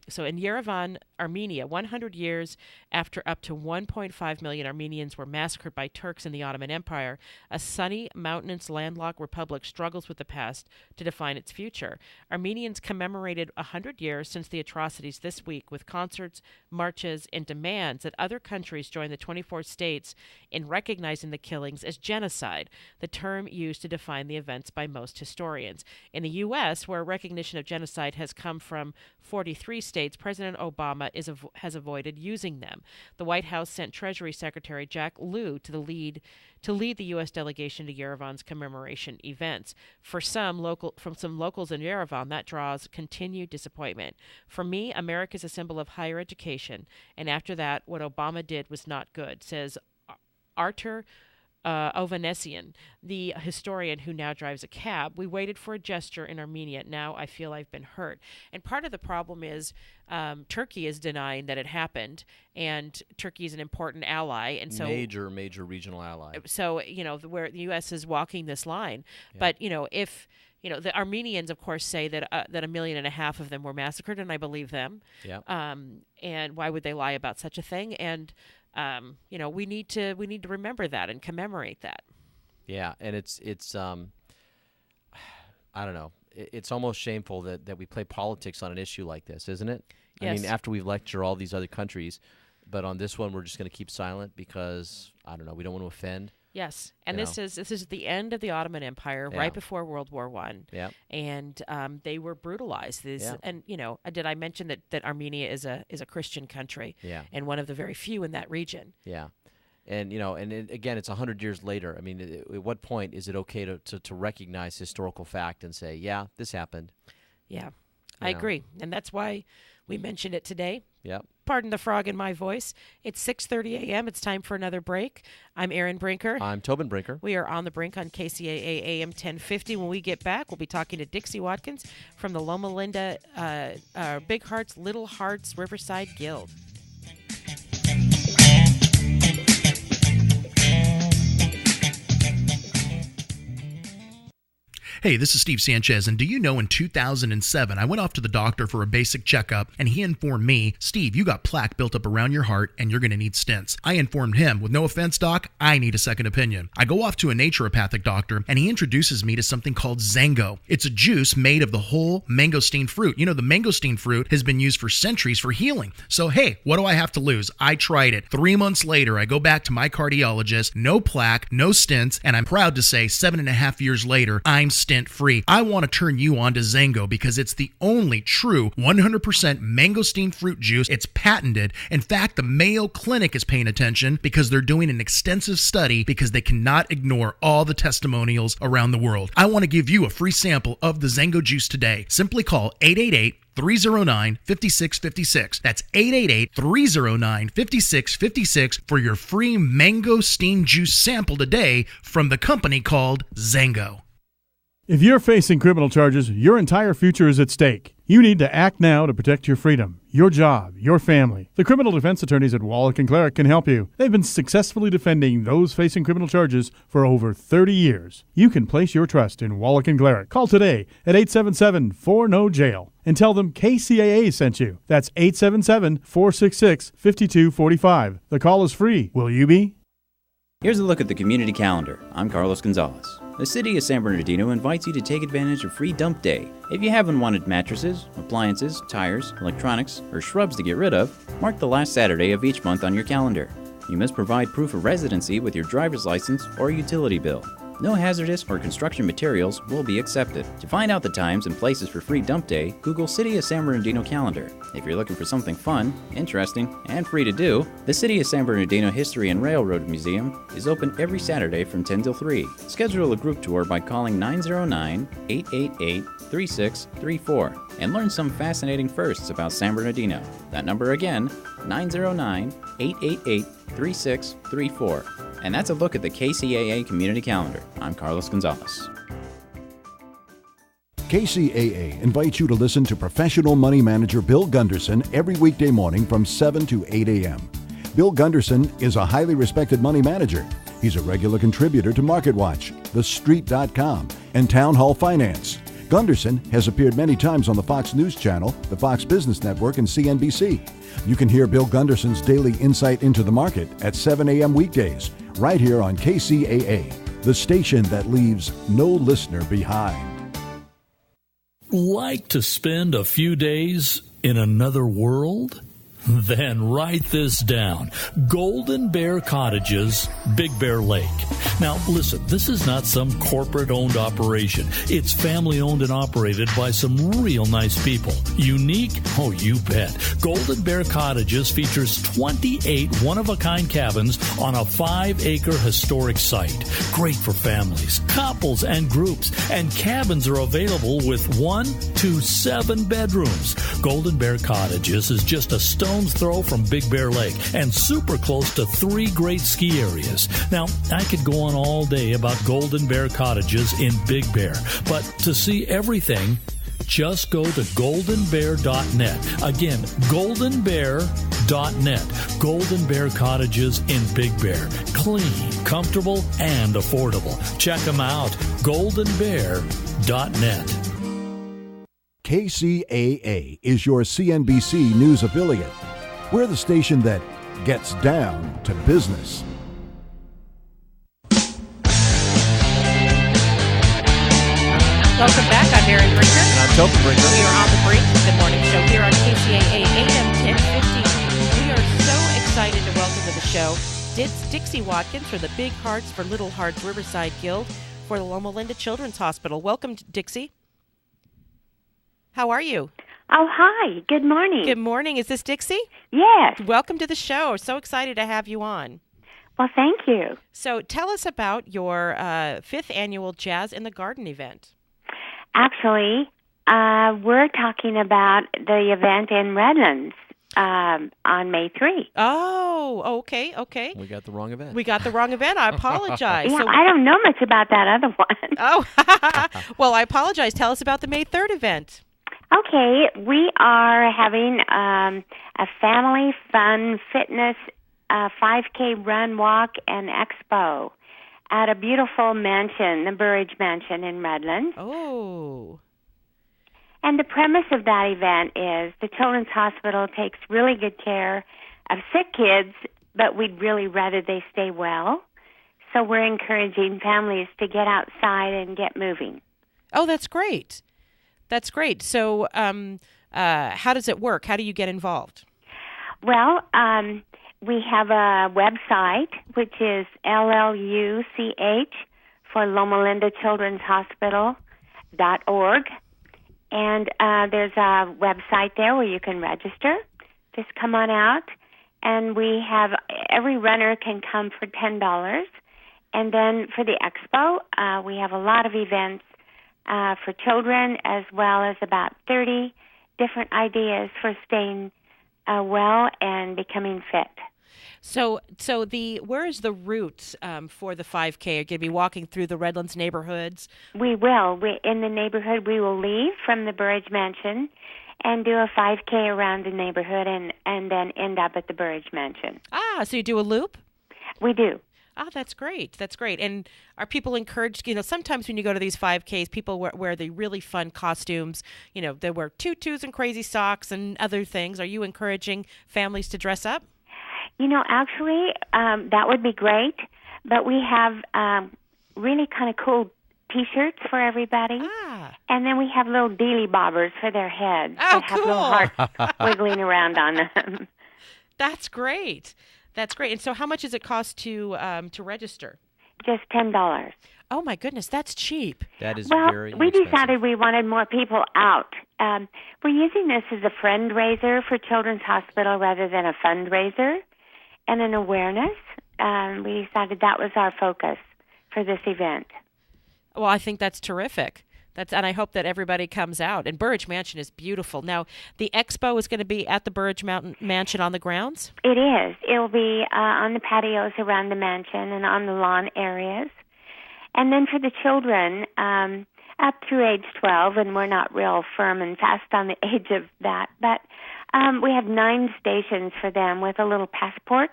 so in Yerevan, Armenia, 100 years after up to 1.5 million Armenians were massacred by Turks in the Ottoman Empire, a sunny, mountainous, landlocked republic struggles with the past to define its future. Armenians commemorated 100 years since the atrocities this week with concerts, marches, and demands that other countries join the 24 states in recognizing the killings as genocide, the term used to define the events by most historians. In the U.S., where recognition of genocide has come from 43 states, President Obama has avoided using them. The White House sent Treasury Secretary Jack Lew to lead the U.S. delegation to Yerevan's commemoration events. From some locals in Yerevan, that draws continued disappointment. For me, America is a symbol of higher education, and after that, what Obama did was not good, says Artur Ovanessian, the historian who now drives a cab. We waited for a gesture in Armenia. Now I feel I've been hurt. And part of the problem is Turkey is denying that it happened, and Turkey is an important ally, and so major regional ally. So where the U.S. is walking this line, but if the Armenians, of course, say that 1.5 million of them were massacred, and I believe them. Yeah. And why would they lie about such a thing? And we need to remember that and commemorate that. Yeah, and it's I don't know. It's almost shameful that we play politics on an issue like this, isn't it? Yes. I mean, after we've lectured all these other countries, but on this one we're just going to keep silent because I don't know. We don't want to offend. Yes, and this is the end of the Ottoman Empire, right before World War I. Yeah, and they were brutalized. And did I mention that Armenia is a Christian country? Yeah, and one of the very few in that region. Yeah, and again, it's 100 years later. I mean, at what point is it okay to recognize historical fact and say, yeah, this happened? Yeah, I agree, and that's why we mentioned it today. Yep. Pardon the frog in my voice. It's 6:30 a.m. It's time for another break. I'm Erin Brinker. I'm Tobin Brinker. We are on the Brink on KCAA AM 1050. When we get back, we'll be talking to Dixie Watkins from the Loma Linda Big Hearts, Little Hearts Riverside Guild. Hey, this is Steve Sanchez, and do you know in 2007, I went off to the doctor for a basic checkup, and he informed me, Steve, you got plaque built up around your heart, and you're going to need stents. I informed him, with no offense, doc, I need a second opinion. I go off to a naturopathic doctor, and he introduces me to something called Zango. It's a juice made of the whole mangosteen fruit. You know, the mangosteen fruit has been used for centuries for healing. So, hey, what do I have to lose? I tried it. 3 months later, I go back to my cardiologist, no plaque, no stents, and I'm proud to say 7.5 years later, I'm stent-free. I want to turn you on to Zango because it's the only true 100% mangosteen fruit juice. It's patented. In fact, the Mayo Clinic is paying attention because they're doing an extensive study because they cannot ignore all the testimonials around the world. I want to give you a free sample of the Zango juice today. Simply call 888-309-5656. That's 888-309-5656 for your free mangosteen juice sample today from the company called Zango. If you're facing criminal charges, your entire future is at stake. You need to act now to protect your freedom, your job, your family. The criminal defense attorneys at Wallach and Cleric can help you. They've been successfully defending those facing criminal charges for over 30 years. You can place your trust in Wallach and Cleric. Call today at 877-4NO-JAIL and tell them KCAA sent you. That's 877-466-5245. The call is free. Will you be? Here's a look at the community calendar. I'm Carlos Gonzalez. The city of San Bernardino invites you to take advantage of Free Dump Day. If you haven't wanted mattresses, appliances, tires, electronics, or shrubs to get rid of, mark the last Saturday of each month on your calendar. You must provide proof of residency with your driver's license or utility bill. No hazardous or construction materials will be accepted. To find out the times and places for Free Dump Day, Google City of San Bernardino calendar. If you're looking for something fun, interesting, and free to do, the City of San Bernardino History and Railroad Museum is open every Saturday from 10 till 3. Schedule a group tour by calling 909-888-3634 and learn some fascinating firsts about San Bernardino. That number again, 909-888-3634. And that's a look at the KCAA Community Calendar. I'm Carlos Gonzalez. KCAA invites you to listen to professional money manager Bill Gunderson every weekday morning from 7 to 8 a.m. Bill Gunderson is a highly respected money manager. He's a regular contributor to MarketWatch, TheStreet.com, and Town Hall Finance. Gunderson has appeared many times on the Fox News Channel, the Fox Business Network, and CNBC. You can hear Bill Gunderson's daily insight into the market at 7 a.m. weekdays, right here on KCAA, the station that leaves no listener behind. Like to spend a few days in another world? Then write this down. Golden Bear Cottages, Big Bear Lake. Now, listen, this is not some corporate-owned operation. It's family-owned and operated by some real nice people. Unique? Oh, you bet. Golden Bear Cottages features 28 one-of-a-kind cabins on a 5-acre historic site. Great for families, couples, and groups. And cabins are available with 1 to 7 bedrooms. Golden Bear Cottages is just a stone's throw from Big Bear Lake and super close to 3 great ski areas. Now, I could go on all day about Golden Bear Cottages in Big Bear, but to see everything, just go to goldenbear.net. Again, goldenbear.net. Golden Bear Cottages in Big Bear. Clean, comfortable, and affordable. Check them out. goldenbear.net. KCAA is your CNBC News affiliate. We're the station that gets down to business. Welcome back. I'm Erin Brinker. And I'm Topher Brinker. We are on the Brink, the morning show here on KCAA AM 1050. We are so excited to welcome to the show Dixie Watkins for the Big Hearts for Little Hearts Riverside Guild for the Loma Linda Children's Hospital. Welcome, Dixie. How are you? Oh, hi. Good morning. Good morning. Is this Dixie? Yes. Welcome to the show. So excited to have you on. Well, thank you. So tell us about your 5th annual Jazz in the Garden event. Actually, we're talking about the event in Redlands on May 3. Oh, okay. We got the wrong event. I apologize. Yeah, I don't know much about that other one. Oh, well, I apologize. Tell us about the May 3rd event. Okay, we are having a family fun fitness 5K run, walk, and expo at a beautiful mansion, the Burridge Mansion in Redlands. Oh. And the premise of that event is the Children's Hospital takes really good care of sick kids, but we'd really rather they stay well. So we're encouraging families to get outside and get moving. Oh, that's great. That's great. So how does it work? How do you get involved? Well, we have a website, which is LLUCH for Loma Linda Children's Hospital.org. And there's a website there where you can register. Just come on out. And we have every runner can come for $10. And then for the expo, we have a lot of events for children, as well as about 30 different ideas for staying well and becoming fit. So where is the route for the 5K? Are you going to be walking through the Redlands neighborhoods? We will. In the neighborhood, we will leave from the Burridge Mansion and do a 5K around the neighborhood and then end up at the Burridge Mansion. Ah, so you do a loop? We do. Oh, that's great. That's great. And are people encouraged, sometimes when you go to these 5Ks, people wear the really fun costumes. They wear tutus and crazy socks and other things. Are you encouraging families to dress up? Actually, that would be great. But we have really kind of cool T-shirts for everybody. And then we have little dealy bobbers for their heads that have little hearts wiggling around on them. That's great. That's great. And so how much does it cost to register? Just $10. Oh, my goodness. That's cheap. That is very inexpensive. We decided we wanted more people out. We're using this as a fundraiser for Children's Hospital rather than a fundraiser and an awareness. We decided that was our focus for this event. Well, I think that's terrific. And I hope that everybody comes out. And Burridge Mansion is beautiful. Now, the expo is going to be at the Burridge Mansion on the grounds? It is. It will be on the patios around the mansion and on the lawn areas. And then for the children, up through age 12, and we're not real firm and fast on the age of that, but we have 9 stations for them with a little passport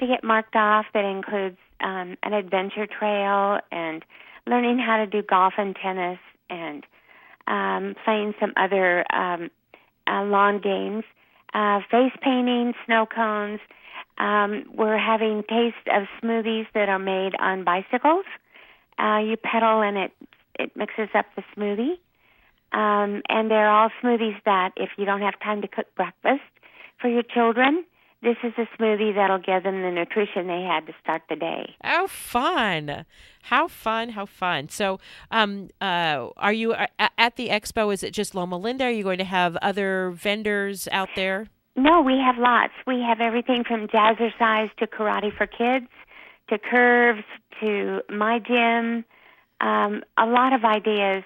to get marked off that includes an adventure trail and learning how to do golf and tennis and playing some other lawn games, face painting, snow cones. We're having taste of smoothies that are made on bicycles. You pedal and it mixes up the smoothie. And they're all smoothies that if you don't have time to cook breakfast for your children, this is a smoothie that'll give them the nutrition they had to start the day. Oh, fun. How fun, how fun. So are you at the expo? Is it just Loma Linda? Are you going to have other vendors out there? No, we have lots. We have everything from jazzercise to karate for kids to curves to my gym. A lot of ideas.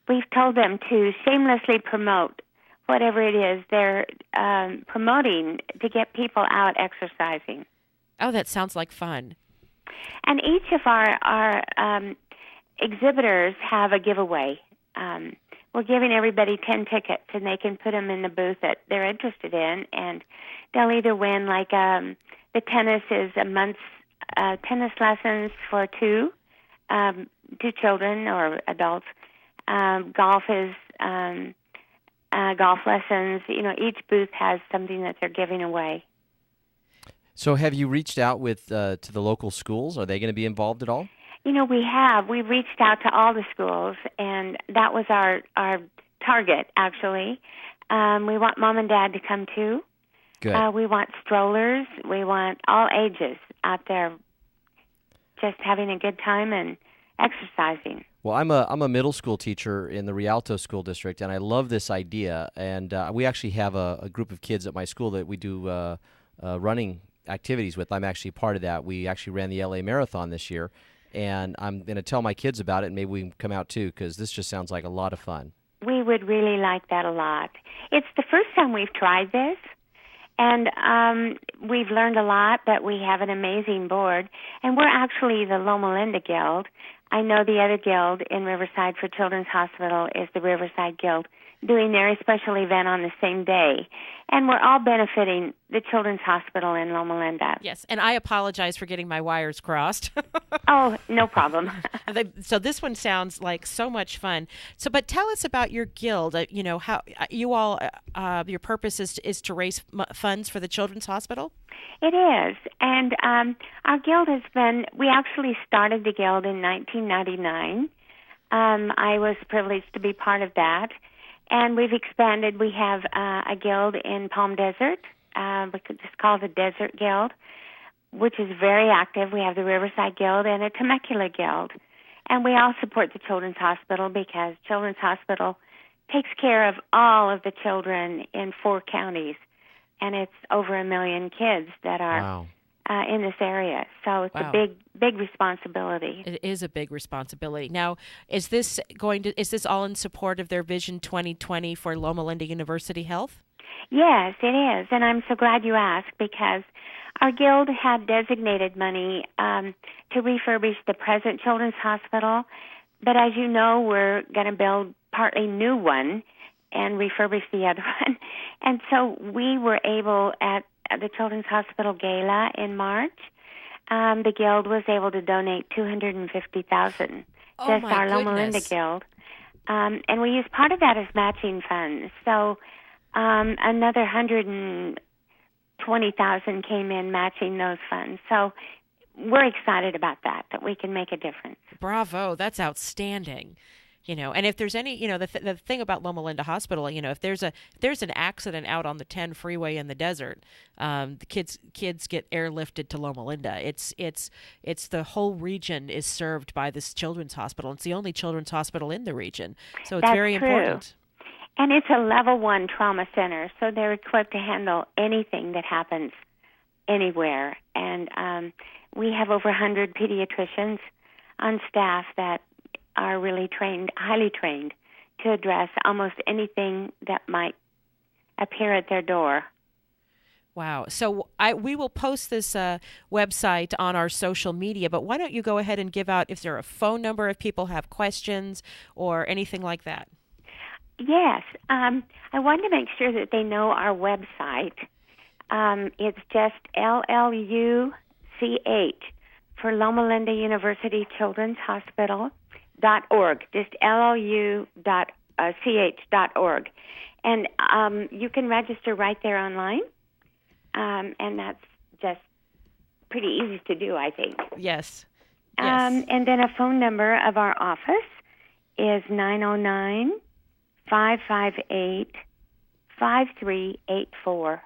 We've told them to shamelessly promote whatever it is they're promoting to get people out exercising. Oh, that sounds like fun. And each of our exhibitors have a giveaway. We're giving everybody 10 tickets, and they can put them in the booth that they're interested in, and they'll either win, like the tennis is a month's tennis lessons for two children or adults. Golf is golf lessons. Each booth has something that they're giving away. So have you reached out with to the local schools? Are they going to be involved at all? We have. We've reached out to all the schools, and that was our target, actually. We want mom and dad to come, too. Good. We want strollers. We want all ages out there just having a good time and exercising. Well, I'm a middle school teacher in the Rialto School District, and I love this idea. And we actually have a group of kids at my school that we do running activities with. I'm actually part of that. We actually ran the LA Marathon this year, and I'm going to tell my kids about it, and maybe we can come out too, because this just sounds like a lot of fun. We would really like that a lot. It's the first time we've tried this, and we've learned a lot, but we have an amazing board, and we're actually the Loma Linda Guild. I know the other guild in Riverside for Children's Hospital is the Riverside Guild, doing their special event on the same day. And we're all benefiting the Children's Hospital in Loma Linda. Yes, and I apologize for getting my wires crossed. Oh, no problem. So this one sounds like so much fun. So, but tell us about your guild. How you all, your purpose is to raise funds for the Children's Hospital? It is. And our guild has been, we actually started the guild in 1999. I was privileged to be part of that. And we've expanded. We have a guild in Palm Desert. We could just call it the Desert Guild, which is very active. We have the Riverside Guild and a Temecula Guild. And we all support the Children's Hospital because Children's Hospital takes care of all of the children in 4 counties. And it's over 1 million kids that are in this area. So it's a big responsibility. It is a big responsibility. Now, is this all in support of their Vision 2020 for Loma Linda University Health? Yes, it is. And I'm so glad you asked because our guild had designated money to refurbish the present Children's Hospital, but as you know, we're going to build partly new one and refurbish the other one. And so we were able, at the Children's Hospital Gala in March, the Guild was able to donate $250,000. Oh, just my our Loma Linda goodness. Guild. And we use part of that as matching funds. So another $120,000 came in matching those funds. So we're excited about that we can make a difference. Bravo, that's outstanding. And if there's any, the thing about Loma Linda Hospital, if there's an accident out on the 10 freeway in the desert, the kids get airlifted to Loma Linda. It's the whole region is served by this children's hospital. It's the only children's hospital in the region, so it's That's very true. important. And it's a level 1 trauma center, so they're equipped to handle anything that happens anywhere. And we have over 100 pediatricians on staff that are really trained, highly trained, to address almost anything that might appear at their door. Wow. So we will post this website on our social media, but why don't you go ahead and give out, if there a phone number if people have questions or anything like that? Yes. I wanted to make sure that they know our website. It's just LLUCH for Loma Linda University Children's Hospital. .org, just LLU.ch.org. And you can register right there online, and that's just pretty easy to do, I think. Yes. And then a phone number of our office is 909-558-5384.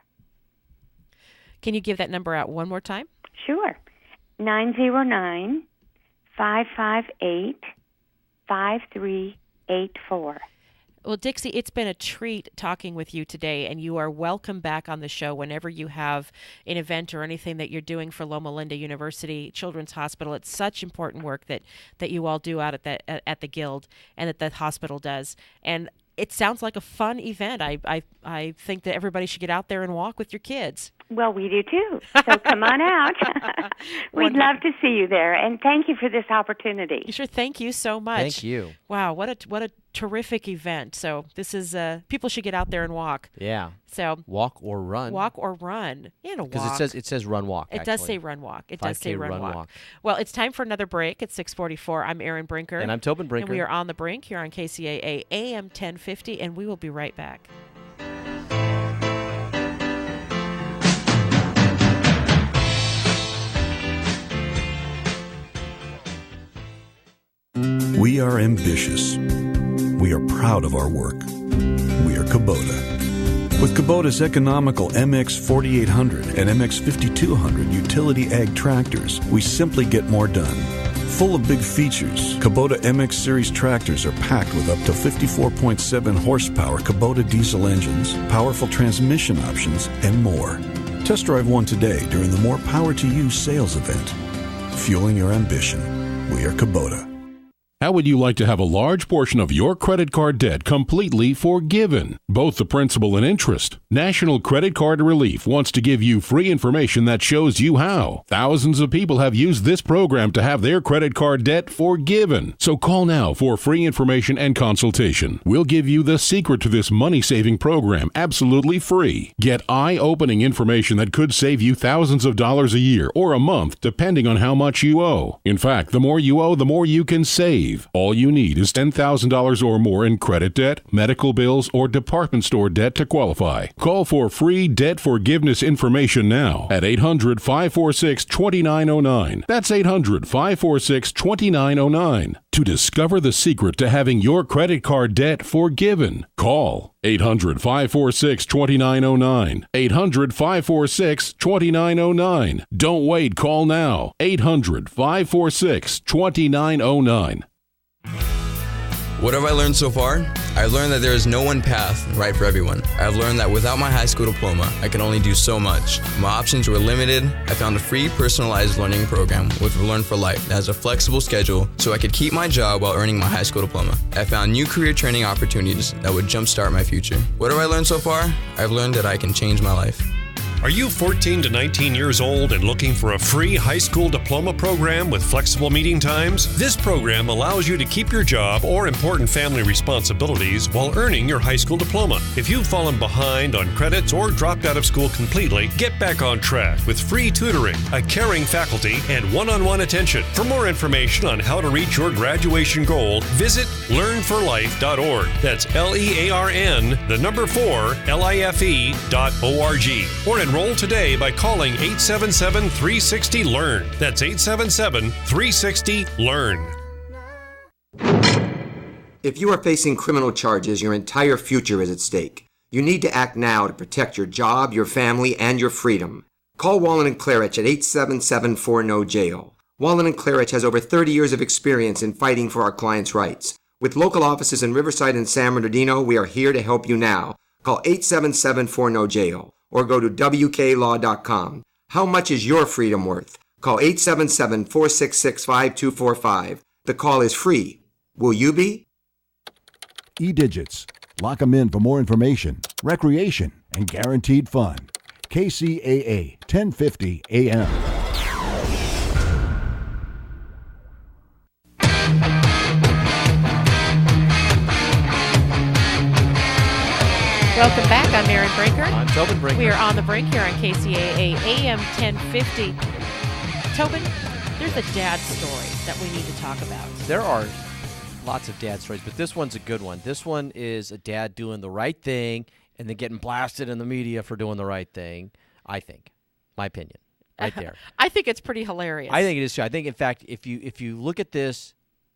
Can you give that number out one more time? Sure. 909-558-5384. Well, Dixie, it's been a treat talking with you today, and you are welcome back on the show whenever you have an event or anything that you're doing for Loma Linda University Children's Hospital. It's such important work that you all do out at the Guild and that the hospital does. And it sounds like a fun event. I think that everybody should get out there and walk with your kids. Well, we do too. So come on out. We'd love to see you there, and thank you for this opportunity. Sure, thank you so much. Thank you. Wow, what a terrific event. So this is people should get out there and walk. Yeah. So walk or run. Walk or run. Because it says run walk. It does say run walk. It does say run walk. walk. Well, it's time for another break at 6:44. I'm Erin Brinker. And I'm Tobin Brinker. And we are on the Brink here on KCAA AM 1050, and we will be right back. We are ambitious. We are proud of our work. We are Kubota. With Kubota's economical MX 4800 and MX 5200 utility ag tractors, we simply get more done. Full of big features, Kubota MX Series tractors are packed with up to 54.7 horsepower Kubota diesel engines, powerful transmission options, and more. Test drive one today during the More Power to You sales event. Fueling your ambition. We are Kubota. How would you like to have a large portion of your credit card debt completely forgiven, both the principal and interest? National Credit Card Relief wants to give you free information that shows you how. Thousands of people have used this program to have their credit card debt forgiven. So call now for free information and consultation. We'll give you the secret to this money-saving program absolutely free. Get eye-opening information that could save you thousands of dollars a year or a month, depending on how much you owe. In fact, the more you owe, the more you can save. All you need is $10,000 or more in credit debt, medical bills, or department store debt to qualify. Call for free debt forgiveness information now at 800-546-2909. That's 800-546-2909. To discover the secret to having your credit card debt forgiven, call 800-546-2909. 800-546-2909. Don't wait, call now. 800-546-2909. What have I learned so far? I've learned that there is no one path right for everyone. I've learned that without my high school diploma, I can only do so much. My options were limited. I found a free personalized learning program with Learn for Life that has a flexible schedule so I could keep my job while earning my high school diploma. I found new career training opportunities that would jumpstart my future. What have I learned so far? I've learned that I can change my life. Are you 14 to 19 years old and looking for a free high school diploma program with flexible meeting times? This program allows you to keep your job or important family responsibilities while earning your high school diploma. If you've fallen behind on credits or dropped out of school completely, get back on track with free tutoring, a caring faculty, and one-on-one attention. For more information on how to reach your graduation goal, visit learnforlife.org. That's LEARN4LIFE.org. Or enroll today by calling 877-360-LEARN. That's 877-360-LEARN. If you are facing criminal charges, your entire future is at stake. You need to act now to protect your job, your family, and your freedom. Call Wallen and Claridge at 877-4NO-JAIL. Wallen and Claridge has over 30 years of experience in fighting for our clients' rights. With local offices in Riverside and San Bernardino, we are here to help you now. Call 877-4NO-JAIL or go to WKLaw.com. How much is your freedom worth? Call 877-466-5245. The call is free. Will you be? E-Digits. Lock 'em in for more information, recreation, and guaranteed fun. KCAA 1050 AM. Welcome back. I'm Erin Brinker. I'm Tobin Brinker. We are on the Brink here on KCAA AM 1050. Tobin, there's a dad story that we need to talk about. There are lots of dad stories, but this one's a good one. This one is a dad doing the right thing and then getting blasted in the media for doing the right thing, I think. My opinion. Right there. I think it's pretty hilarious. I think it is too. I think, in fact, if you look at this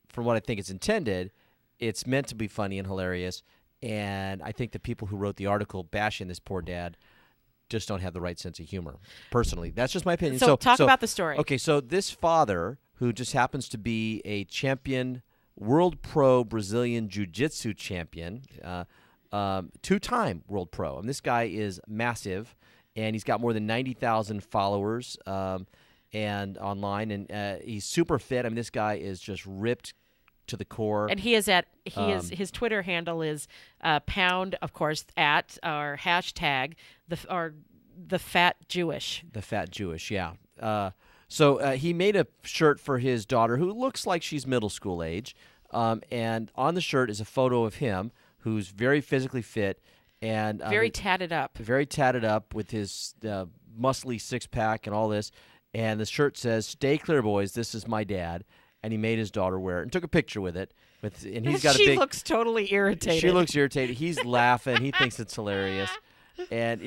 from what I think it's intended, it's meant to be funny and hilarious. And I think the people who wrote the article bashing this poor dad just don't have the right sense of humor. Personally, that's just my opinion. So talk about the story. Okay, so this father, who just happens to be a champion, world pro Brazilian jiu-jitsu champion, two-time world pro. And this guy is massive, and he's got more than 90,000 followers and online, and he's super fit. I mean, this guy is just ripped to the core. And his Twitter handle is pound, of course, at our hashtag the fat Jewish. The fat Jewish, yeah. So he made a shirt for his daughter, who looks like she's middle school age, and on the shirt is a photo of him, who's very physically fit and very tatted up with his muscly six-pack and all this. And the shirt says, "Stay clear, boys. This is my dad." And he made his daughter wear it and took a picture with it. And he's got she looks totally irritated. She looks irritated. He's laughing. He thinks it's hilarious. And,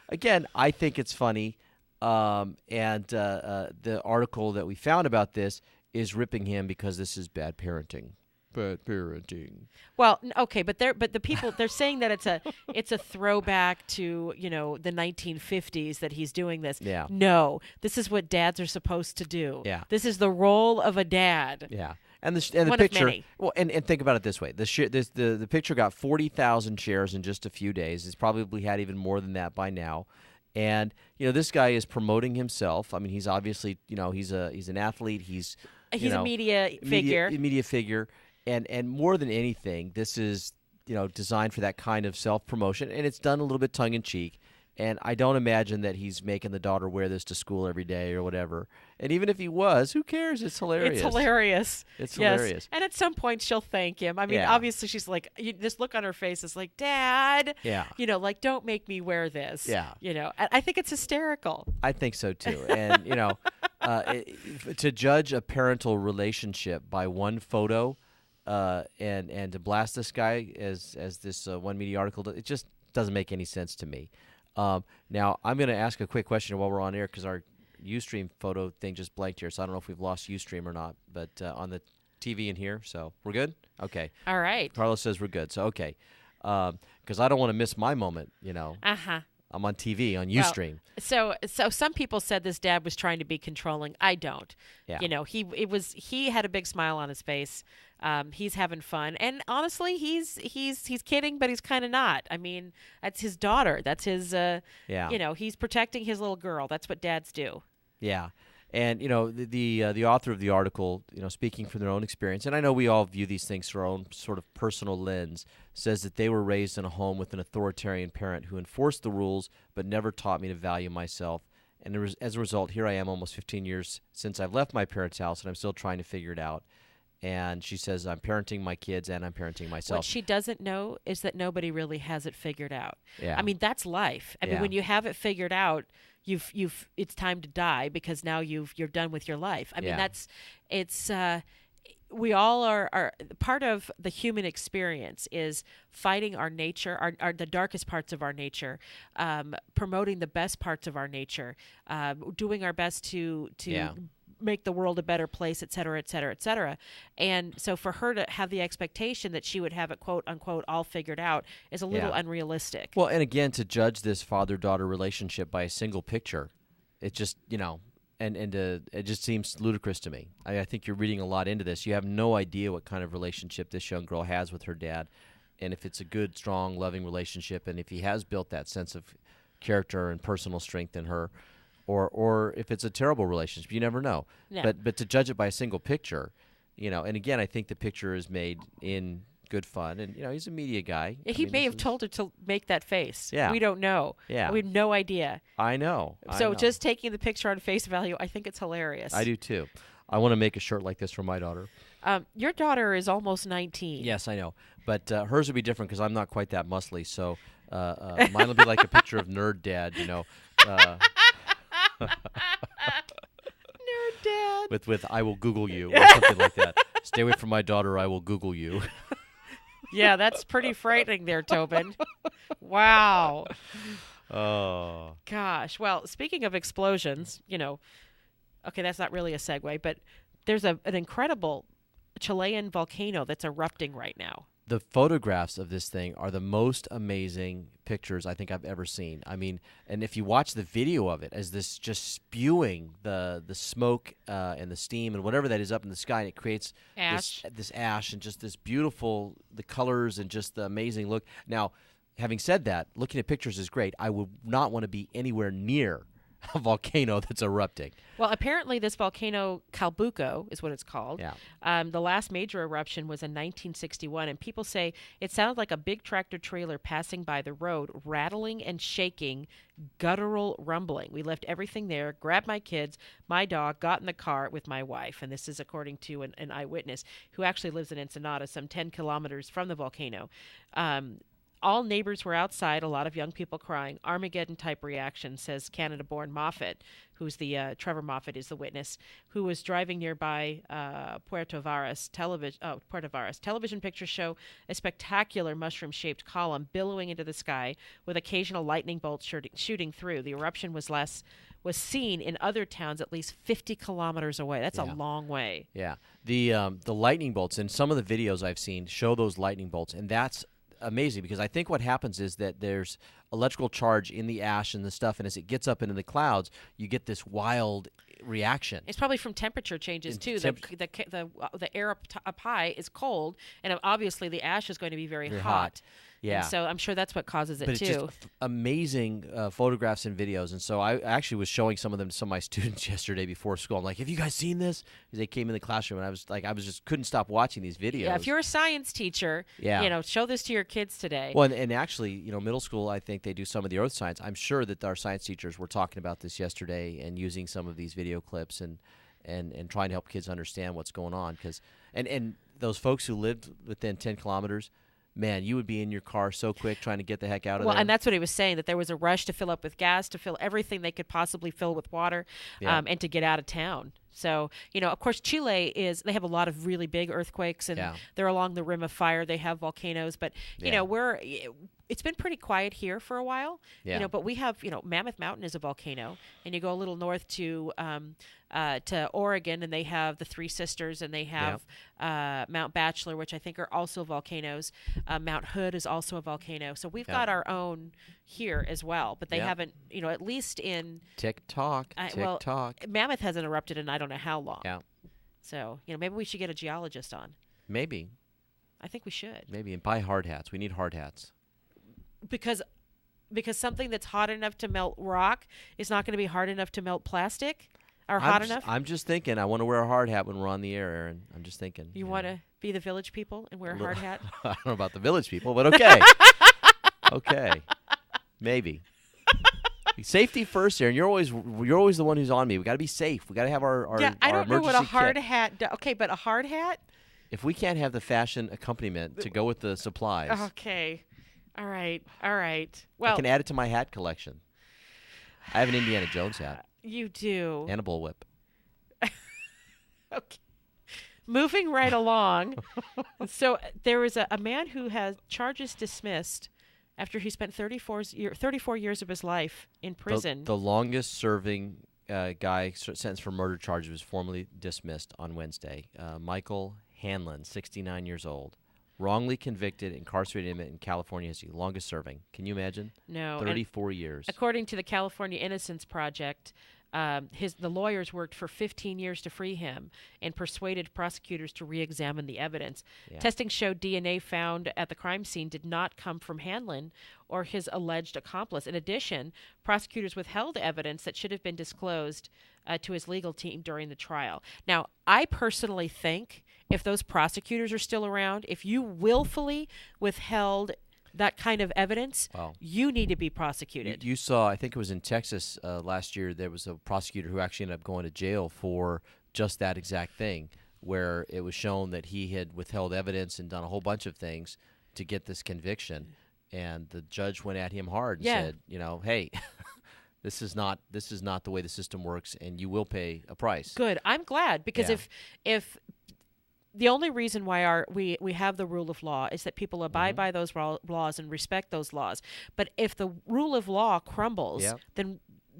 again, I think it's funny. The article that we found about this is ripping him because this is bad parenting. Bad parenting. Well, okay, but the people, they're saying that it's a throwback to, the 1950s that he's doing this. Yeah. No, this is what dads are supposed to do. Yeah. This is the role of a dad. Yeah. And the One picture. of many. Well, and think about it this way: the picture got 40,000 shares in just a few days. It's probably had even more than that by now. And this guy is promoting himself. I mean, he's obviously he's an athlete. He's a media figure. Media figure. And more than anything, this is designed for that kind of self-promotion, and it's done a little bit tongue-in-cheek. And I don't imagine that he's making the daughter wear this to school every day or whatever. And even if he was, who cares? It's hilarious. It's hilarious. It's yes. hilarious. And at some point, she'll thank him. I mean, obviously, she's like, this look on her face is like, Dad, like, don't make me wear this. Yeah. I think it's hysterical. I think so, too. And, to judge a parental relationship by one photo and to blast this guy as this one media article, it just doesn't make any sense to me. Now, I'm going to ask a quick question while we're on air because our Ustream photo thing just blanked here, so I don't know if we've lost Ustream or not, but on the TV in here, so we're good? Okay. All right. Carlos says we're good, so okay. Because I don't want to miss my moment, Uh-huh. I'm on TV, on Ustream. Well, so some people said this dad was trying to be controlling. I don't. Yeah. He had a big smile on his face. He's having fun, and honestly, he's kidding, but he's kind of not. I mean, that's his daughter. That's his. He's protecting his little girl. That's what dads do. Yeah, And the author of the article, speaking from their own experience, and I know we all view these things through our own sort of personal lens, says that they were raised in a home with an authoritarian parent who enforced the rules but never taught me to value myself. And as a result, here I am almost 15 years since I've left my parents' house, and I'm still trying to figure it out. And she says, I'm parenting my kids and I'm parenting myself. What she doesn't know is that nobody really has it figured out. Yeah. I mean, that's life. I mean, when you have it figured out, it's time to die because now you're done with your life. I mean, we all are part of the human experience is fighting our nature, the darkest parts of our nature, promoting the best parts of our nature, doing our best to make the world a better place, et cetera, et cetera, et cetera. And so for her to have the expectation that she would have it, quote unquote, all figured out is a little unrealistic. Well, and again, to judge this father-daughter relationship by a single picture, it just, it just seems ludicrous to me. I think you're reading a lot into this. You have no idea what kind of relationship this young girl has with her dad, and if it's a good, strong, loving relationship, and if he has built that sense of character and personal strength in her, or if it's a terrible relationship. You never know. Yeah. But to judge it by a single picture, and again, I think the picture is made in good fun, and he's a media guy. He may have told her to make that face. Yeah. We don't know. Yeah. We have no idea. I know. So just taking the picture on face value, I think it's hilarious. I do too. I want to make a shirt like this for my daughter. Your daughter is almost 19. Yes, I know. But hers would be different because I'm not quite that muscly. So mine will be like a picture of Nerd Dad, Nerd Dad. With I will Google you or something like that. Stay away from my daughter, I will Google you. Yeah, that's pretty frightening there, Tobin. Wow. Oh. Gosh. Well, speaking of explosions, okay, that's not really a segue, but there's an incredible Chilean volcano that's erupting right now. The photographs of this thing are the most amazing pictures I think I've ever seen. I mean, and if you watch the video of it as this just spewing the smoke and the steam and whatever that is up in the sky, and it creates this ash and just this beautiful, the colors and just the amazing look. Now, having said that, looking at pictures is great. I would not want to be anywhere near a volcano that's erupting. Well, apparently this volcano, Calbuco is what it's called. Yeah. The last major eruption was in 1961, and people say it sounded like a big tractor trailer passing by the road, rattling and shaking, guttural rumbling. We left everything there, grabbed my kids, my dog, got in the car with my wife, and this is according to an eyewitness who actually lives in Ensenada, some 10 kilometers from the volcano. All neighbors were outside, a lot of young people crying. Armageddon-type reaction, says Canada-born Moffat, who's the Trevor Moffat is the witness, who was driving nearby Puerto Varas. Television pictures show a spectacular mushroom-shaped column billowing into the sky with occasional lightning bolts shooting through. The eruption was seen in other towns at least 50 kilometers away. That's a long way. Yeah. The lightning bolts, and some of the videos I've seen show those lightning bolts, and that's amazing because I think what happens is that there's electrical charge in the ash and the stuff, and as it gets up into the clouds, you get this wild reaction. It's probably from temperature changes too. The air up high is cold, and obviously the ash is going to be very hot. Yeah. And so I'm sure that's what causes it but too. It's just amazing photographs and videos. And so I actually was showing some of them to some of my students yesterday before school. I'm like, have you guys seen this? They came in the classroom, and I was just couldn't stop watching these videos. Yeah, if you're a science teacher, show this to your kids today. Well, and actually, middle school, I think they do some of the earth science. I'm sure that our science teachers were talking about this yesterday and using some of these video clips and trying to help kids understand what's going on. And those folks who lived within 10 kilometers, man, you would be in your car so quick trying to get the heck out of there. Well, and that's what he was saying, that there was a rush to fill up with gas, to fill everything they could possibly fill with water, and to get out of town. So, of course, Chile they have a lot of really big earthquakes, and they're along the rim of fire. They have volcanoes, but, it's been pretty quiet here for a while, but we have, Mammoth Mountain is a volcano, and you go a little north to Oregon, and they have the Three Sisters, and they have Mount Bachelor, which I think are also volcanoes. Mount Hood is also a volcano. So we've got our own here as well, but they haven't, at least in... Tick-tock. Mammoth hasn't erupted in I don't know how long. Yeah. So, maybe we should get a geologist on. Maybe. I think we should. Maybe, and buy hard hats. We need hard hats. Because something that's hot enough to melt rock is not going to be hard enough to melt plastic. hot enough? I'm just thinking. I want to wear a hard hat when we're on the air, Aaron. I'm just thinking. You want to be the village people and wear a hard hat? I don't know about the village people, but okay. Okay. Maybe. Safety first, Aaron. You're always the one who's on me. We got to be safe. We got to have our I don't know what a hard kit. hat does. Okay, but a hard hat? If we can't have the fashion accompaniment to go with the supplies. Okay. All right. Well, I can add it to my hat collection. I have an Indiana Jones hat. You do. And a bullwhip. Okay. Moving right along. So there was a man who has charges dismissed after he spent 34 years of his life in prison. The longest serving guy sentenced for murder charges was formally dismissed on Wednesday. Michael Hanlon, 69 years old. Wrongly convicted, incarcerated inmate in California history, longest serving. Can you imagine? No. 34 years. According to the California Innocence Project, the lawyers worked for 15 years to free him and persuaded prosecutors to re-examine the evidence. Yeah. Testing showed DNA found at the crime scene did not come from Hanlon or his alleged accomplice. In addition, prosecutors withheld evidence that should have been disclosed to his legal team during the trial. Now, I personally think if those prosecutors are still around, if you willfully withheld that kind of evidence, you need to be prosecuted. You saw, I think it was in Texas last year, there was a prosecutor who actually ended up going to jail for just that exact thing, where it was shown that he had withheld evidence and done a whole bunch of things to get this conviction. And the judge went at him hard and said, hey, this is not the way the system works, and you will pay a price. Good. I'm glad, because if the only reason why we have the rule of law is that people abide by those laws and respect those laws. But if the rule of law crumbles,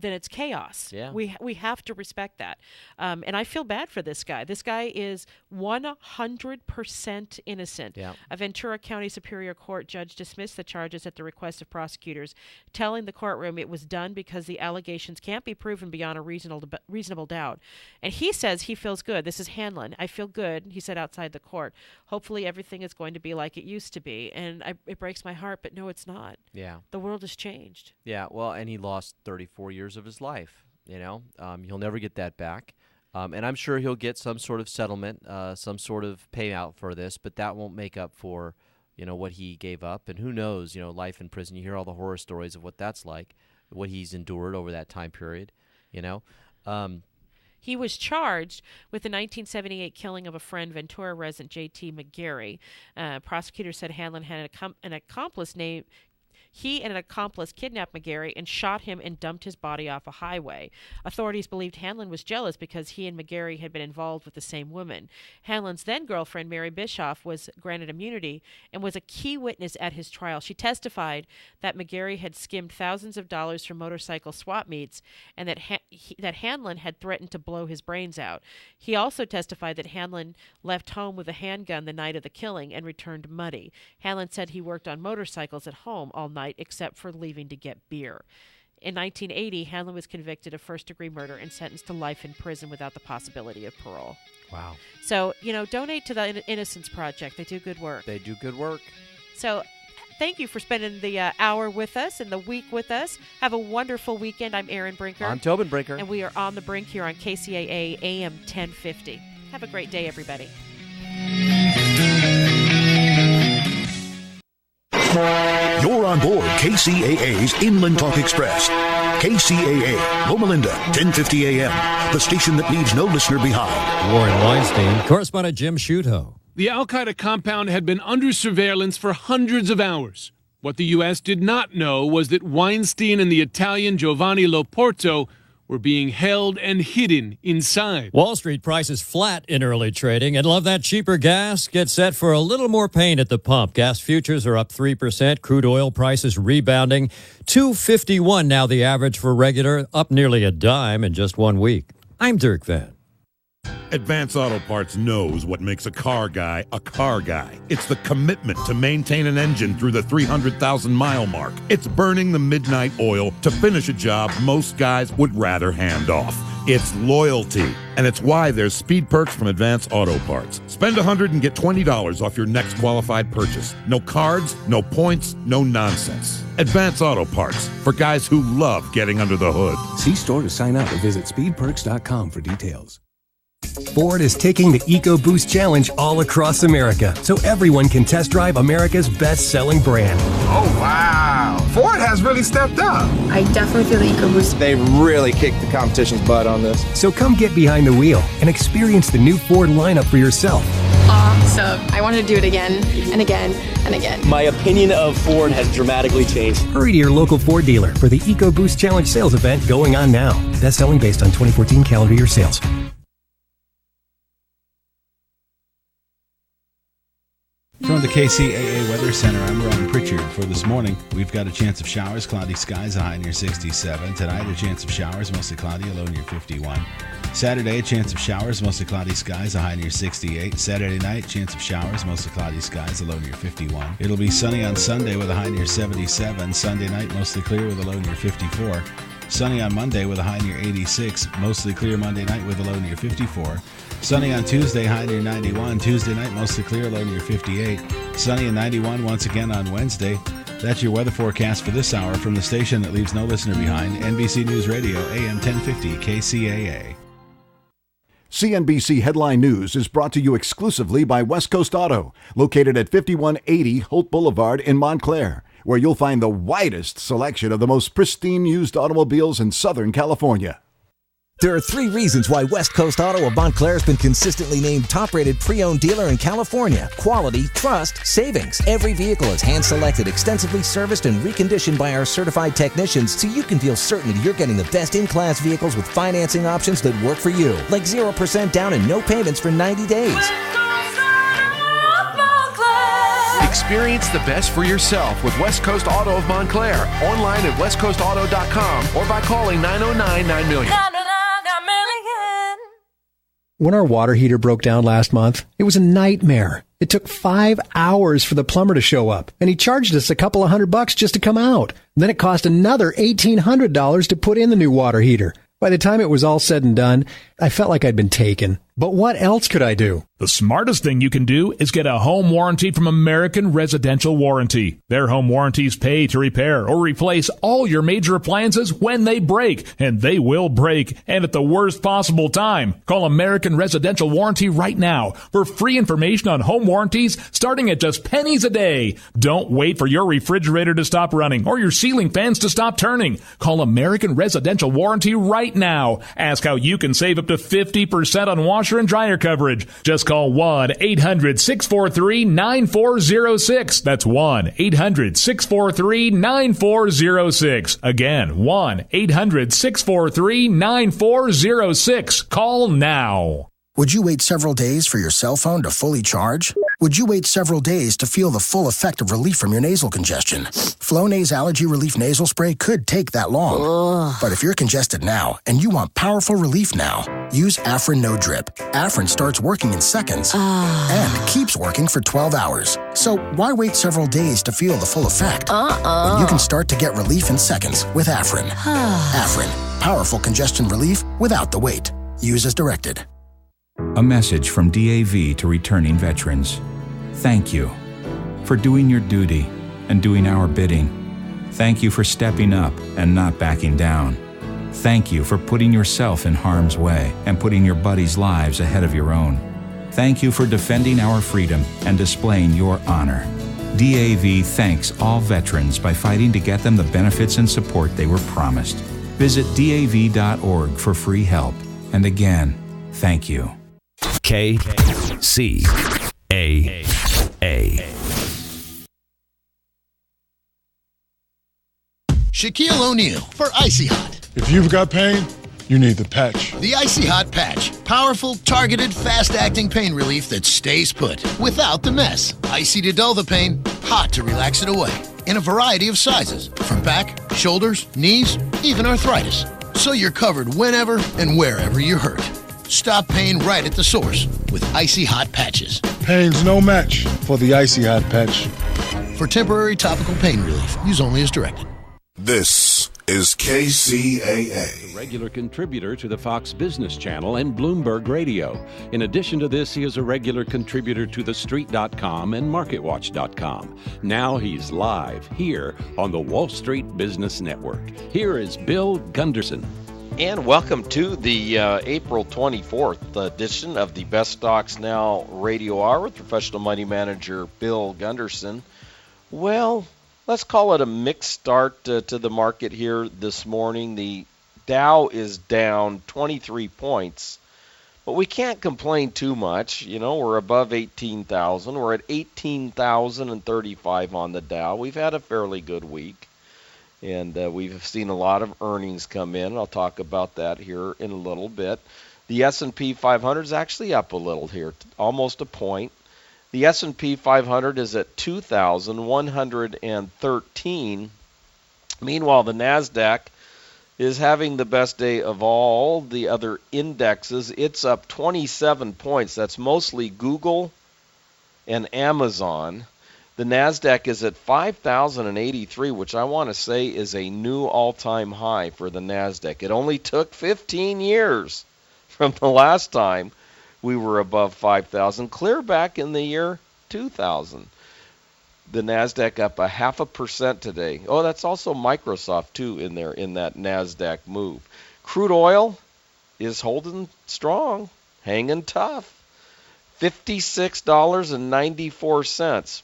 then it's chaos. Yeah. We have to respect that. And I feel bad for this guy. This guy is 100% innocent. Yeah. A Ventura County Superior Court judge dismissed the charges at the request of prosecutors, telling the courtroom it was done because the allegations can't be proven beyond a reasonable doubt. And he says he feels good. This is Hanlon. I feel good, he said outside the court. Hopefully everything is going to be like it used to be. And it breaks my heart, but no, it's not. Yeah. The world has changed. Yeah, well, and he lost 34 years of his life, he'll never get that back, and I'm sure he'll get some sort of settlement, some sort of payout for this, but that won't make up for what he gave up. And who knows, life in prison, you hear all the horror stories of what that's like, what he's endured over that time period. He was charged with the 1978 killing of a friend, Ventura resident J.T. McGarry. Prosecutors said Hanlon had an accomplice named. He and an accomplice kidnapped McGarry and shot him and dumped his body off a highway. Authorities believed Hanlon was jealous because he and McGarry had been involved with the same woman. Hanlon's then-girlfriend, Mary Bischoff, was granted immunity and was a key witness at his trial. She testified that McGarry had skimmed thousands of dollars from motorcycle swap meets and that Hanlon had threatened to blow his brains out. He also testified that Hanlon left home with a handgun the night of the killing and returned muddy. Hanlon said he worked on motorcycles at home all night except for leaving to get beer. In 1980, Hanlon was convicted of first-degree murder and sentenced to life in prison without the possibility of parole. Wow. So, donate to the Innocence Project. They do good work. They do good work. So, thank you for spending the hour with us and the week with us. Have a wonderful weekend. I'm Aaron Brinker. I'm Tobin Brinker. And we are on the Brink here on KCAA AM 1050. Have a great day, everybody. You're on board KCAA's Inland Talk Express. KCAA, Loma Linda, 1050 AM, the station that leaves no listener behind. Warren Weinstein, correspondent Jim Shuto. The al-Qaeda compound had been under surveillance for hundreds of hours. What the U.S. did not know was that Weinstein and the Italian Giovanni Loporto were being held and hidden inside. Wall Street prices flat in early trading, and love that cheaper gas. Get set for a little more pain at the pump. Gas futures are up 3%. Crude oil prices rebounding. $2.51 now the average for regular, up nearly a dime in just 1 week. I'm Dirk Van. Advance Auto Parts knows what makes a car guy. It's the commitment to maintain an engine through the 300,000-mile mark. It's burning the midnight oil to finish a job most guys would rather hand off. It's loyalty. And it's why there's speed perks from Advance Auto Parts. Spend $100 and get $20 off your next qualified purchase. No cards, no points, no nonsense. Advance Auto Parts, for guys who love getting under the hood. See store to sign up or visit speedperks.com for details. Ford is taking the EcoBoost Challenge all across America so everyone can test drive America's best-selling brand. Oh, wow. Ford has really stepped up. I definitely feel the EcoBoost. They really kicked the competition's butt on this. So come get behind the wheel and experience the new Ford lineup for yourself. Awesome. I want to do it again and again and again. My opinion of Ford has dramatically changed. Hurry to your local Ford dealer for the EcoBoost Challenge sales event going on now. Best-selling based on 2014 calendar year sales. From the KCAA Weather Center, I'm Ron Pritchard. For this morning, we've got a chance of showers, cloudy skies, a high near 67. Tonight, a chance of showers, mostly cloudy, a low near 51. Saturday, a chance of showers, mostly cloudy skies, a high near 68. Saturday night, chance of showers, mostly cloudy skies, a low near 51. It'll be sunny on Sunday with a high near 77. Sunday night, mostly clear with a low near 54. Sunny on Monday with a high near 86. Mostly clear Monday night with a low near 54. Sunny on Tuesday, high near 91. Tuesday night, mostly clear, low near 58. Sunny and 91 once again on Wednesday. That's your weather forecast for this hour from the station that leaves no listener behind, NBC News Radio, AM 1050, KCAA. CNBC Headline News is brought to you exclusively by West Coast Auto, located at 5180 Holt Boulevard in Montclair, where you'll find the widest selection of the most pristine used automobiles in Southern California. There are 3 reasons why West Coast Auto of Montclair has been consistently named top-rated pre-owned dealer in California. Quality, trust, savings. Every vehicle is hand-selected, extensively serviced, and reconditioned by our certified technicians so you can feel certain that you're getting the best in-class vehicles with financing options that work for you. Like 0% down and no payments for 90 days. Experience the best for yourself with West Coast Auto of Montclair. Online at westcoastauto.com or by calling 909-9million. When our water heater broke down last month, it was a nightmare. It took 5 hours for the plumber to show up, and he charged us a couple of $100 just to come out. Then it cost another $1,800 to put in the new water heater. By the time it was all said and done, I felt like I'd been taken. But what else could I do? The smartest thing you can do is get a home warranty from American Residential Warranty. Their home warranties pay to repair or replace all your major appliances when they break, and they will break, and at the worst possible time. Call American Residential Warranty right now for free information on home warranties starting at just pennies a day. Don't wait for your refrigerator to stop running or your ceiling fans to stop turning. Call American Residential Warranty right now. Ask how you can save up to 50% on washer and dryer coverage. Just call 1-800-643-9406. That's 1-800-643-9406. Again, 1-800-643-9406. Call now. Would you wait several days for your cell phone to fully charge? Would you wait several days to feel the full effect of relief from your nasal congestion? Flonase Allergy Relief Nasal Spray could take that long. Ugh. But if you're congested now and you want powerful relief now, use Afrin No Drip. Afrin starts working in seconds and keeps working for 12 hours. So why wait several days to feel the full effect? When you can start to get relief in seconds with Afrin. Afrin, powerful congestion relief without the wait. Use as directed. A message from DAV to returning veterans. Thank you for doing your duty and doing our bidding. Thank you for stepping up and not backing down. Thank you for putting yourself in harm's way and putting your buddies' lives ahead of your own. Thank you for defending our freedom and displaying your honor. DAV thanks all veterans by fighting to get them the benefits and support they were promised. Visit DAV.org for free help. And again, thank you. KCAA. Shaquille O'Neal for Icy Hot. If you've got pain, you need the patch. The Icy Hot Patch. Powerful, targeted, fast-acting pain relief that stays put without the mess. Icy to dull the pain, hot to relax it away. In a variety of sizes, from back, shoulders, knees, even arthritis. So you're covered whenever and wherever you're hurt. Stop pain right at the source with Icy Hot Patches. Pain's no match for the Icy Hot Patch. For temporary topical pain relief, use only as directed. This is KCAA. A regular contributor to the Fox Business Channel and Bloomberg Radio. In addition to this, he is a regular contributor to TheStreet.com and MarketWatch.com. Now he's live here on the Wall Street Business Network. Here is Bill Gunderson. And welcome to the April 24th edition of the Best Stocks Now Radio Hour with professional money manager Bill Gunderson. Well, let's call it a mixed start to the market here this morning. The Dow is down 23 points, but we can't complain too much. You know, we're above 18,000. We're at 18,035 on the Dow. We've had a fairly good week, and we've seen a lot of earnings come in. I'll talk about that here in a little bit. The S&P 500 is actually up a little here, almost a point. The S&P 500 is at 2,113. Meanwhile, the NASDAQ is having the best day of all the other indexes. It's up 27 points. That's mostly Google and Amazon. The NASDAQ is at 5,083, which I want to say is a new all-time high for the NASDAQ. It only took 15 years from the last time we were above 5,000, clear back in the year 2000. The NASDAQ up 0.5% today. Oh, that's also Microsoft, too, in there in that NASDAQ move. Crude oil is holding strong, hanging tough. $56.94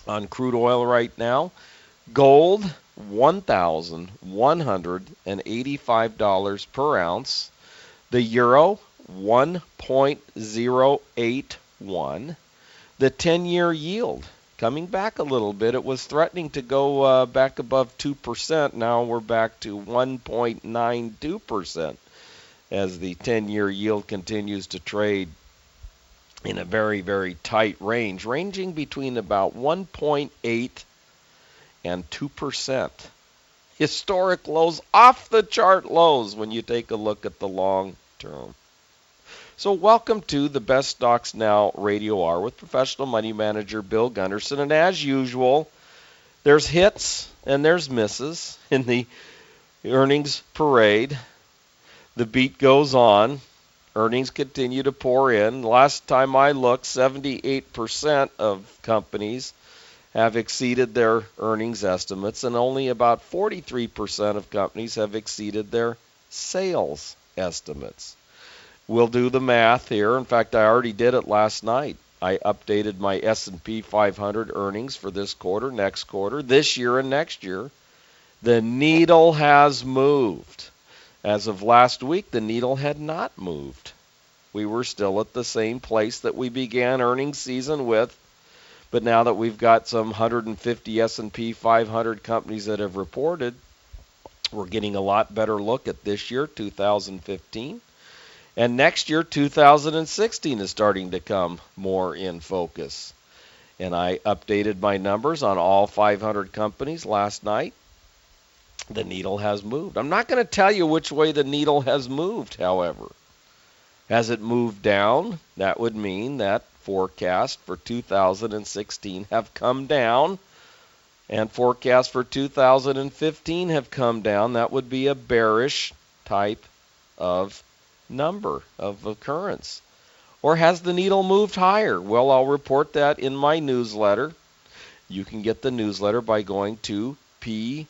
on crude oil right now. Gold, $1,185 per ounce. The euro, 1.081. The 10-year yield coming back a little bit. It was threatening to go back above 2%. Now we're back to 1.92% as the 10-year yield continues to trade in a very, very tight range, ranging between about 1.8 and 2%. Historic lows, off the chart lows when you take a look at the long term. So welcome to the Best Stocks Now Radio Hour with professional money manager Bill Gunderson. And as usual, there's hits and there's misses in the earnings parade. The beat goes on. Earnings continue to pour in. Last time I looked, 78% of companies have exceeded their earnings estimates, and only about 43% of companies have exceeded their sales estimates. We'll do the math here. In fact, I already did it last night. I updated my S&P 500 earnings for this quarter, next quarter, this year, and next year. The needle has moved. As of last week, the needle had not moved. We were still at the same place that we began earnings season with. But now that we've got some 150 S&P 500 companies that have reported, we're getting a lot better look at this year, 2015. And next year, 2016, is starting to come more in focus. And I updated my numbers on all 500 companies last night. The needle has moved. I'm not going to tell you which way the needle has moved, however. Has it moved down? That would mean that forecasts for 2016 have come down, and forecasts for 2015 have come down. That would be a bearish type of number of occurrence. Or has the needle moved higher? Well, I'll report that in my newsletter. You can get the newsletter by going to pwstreet.com.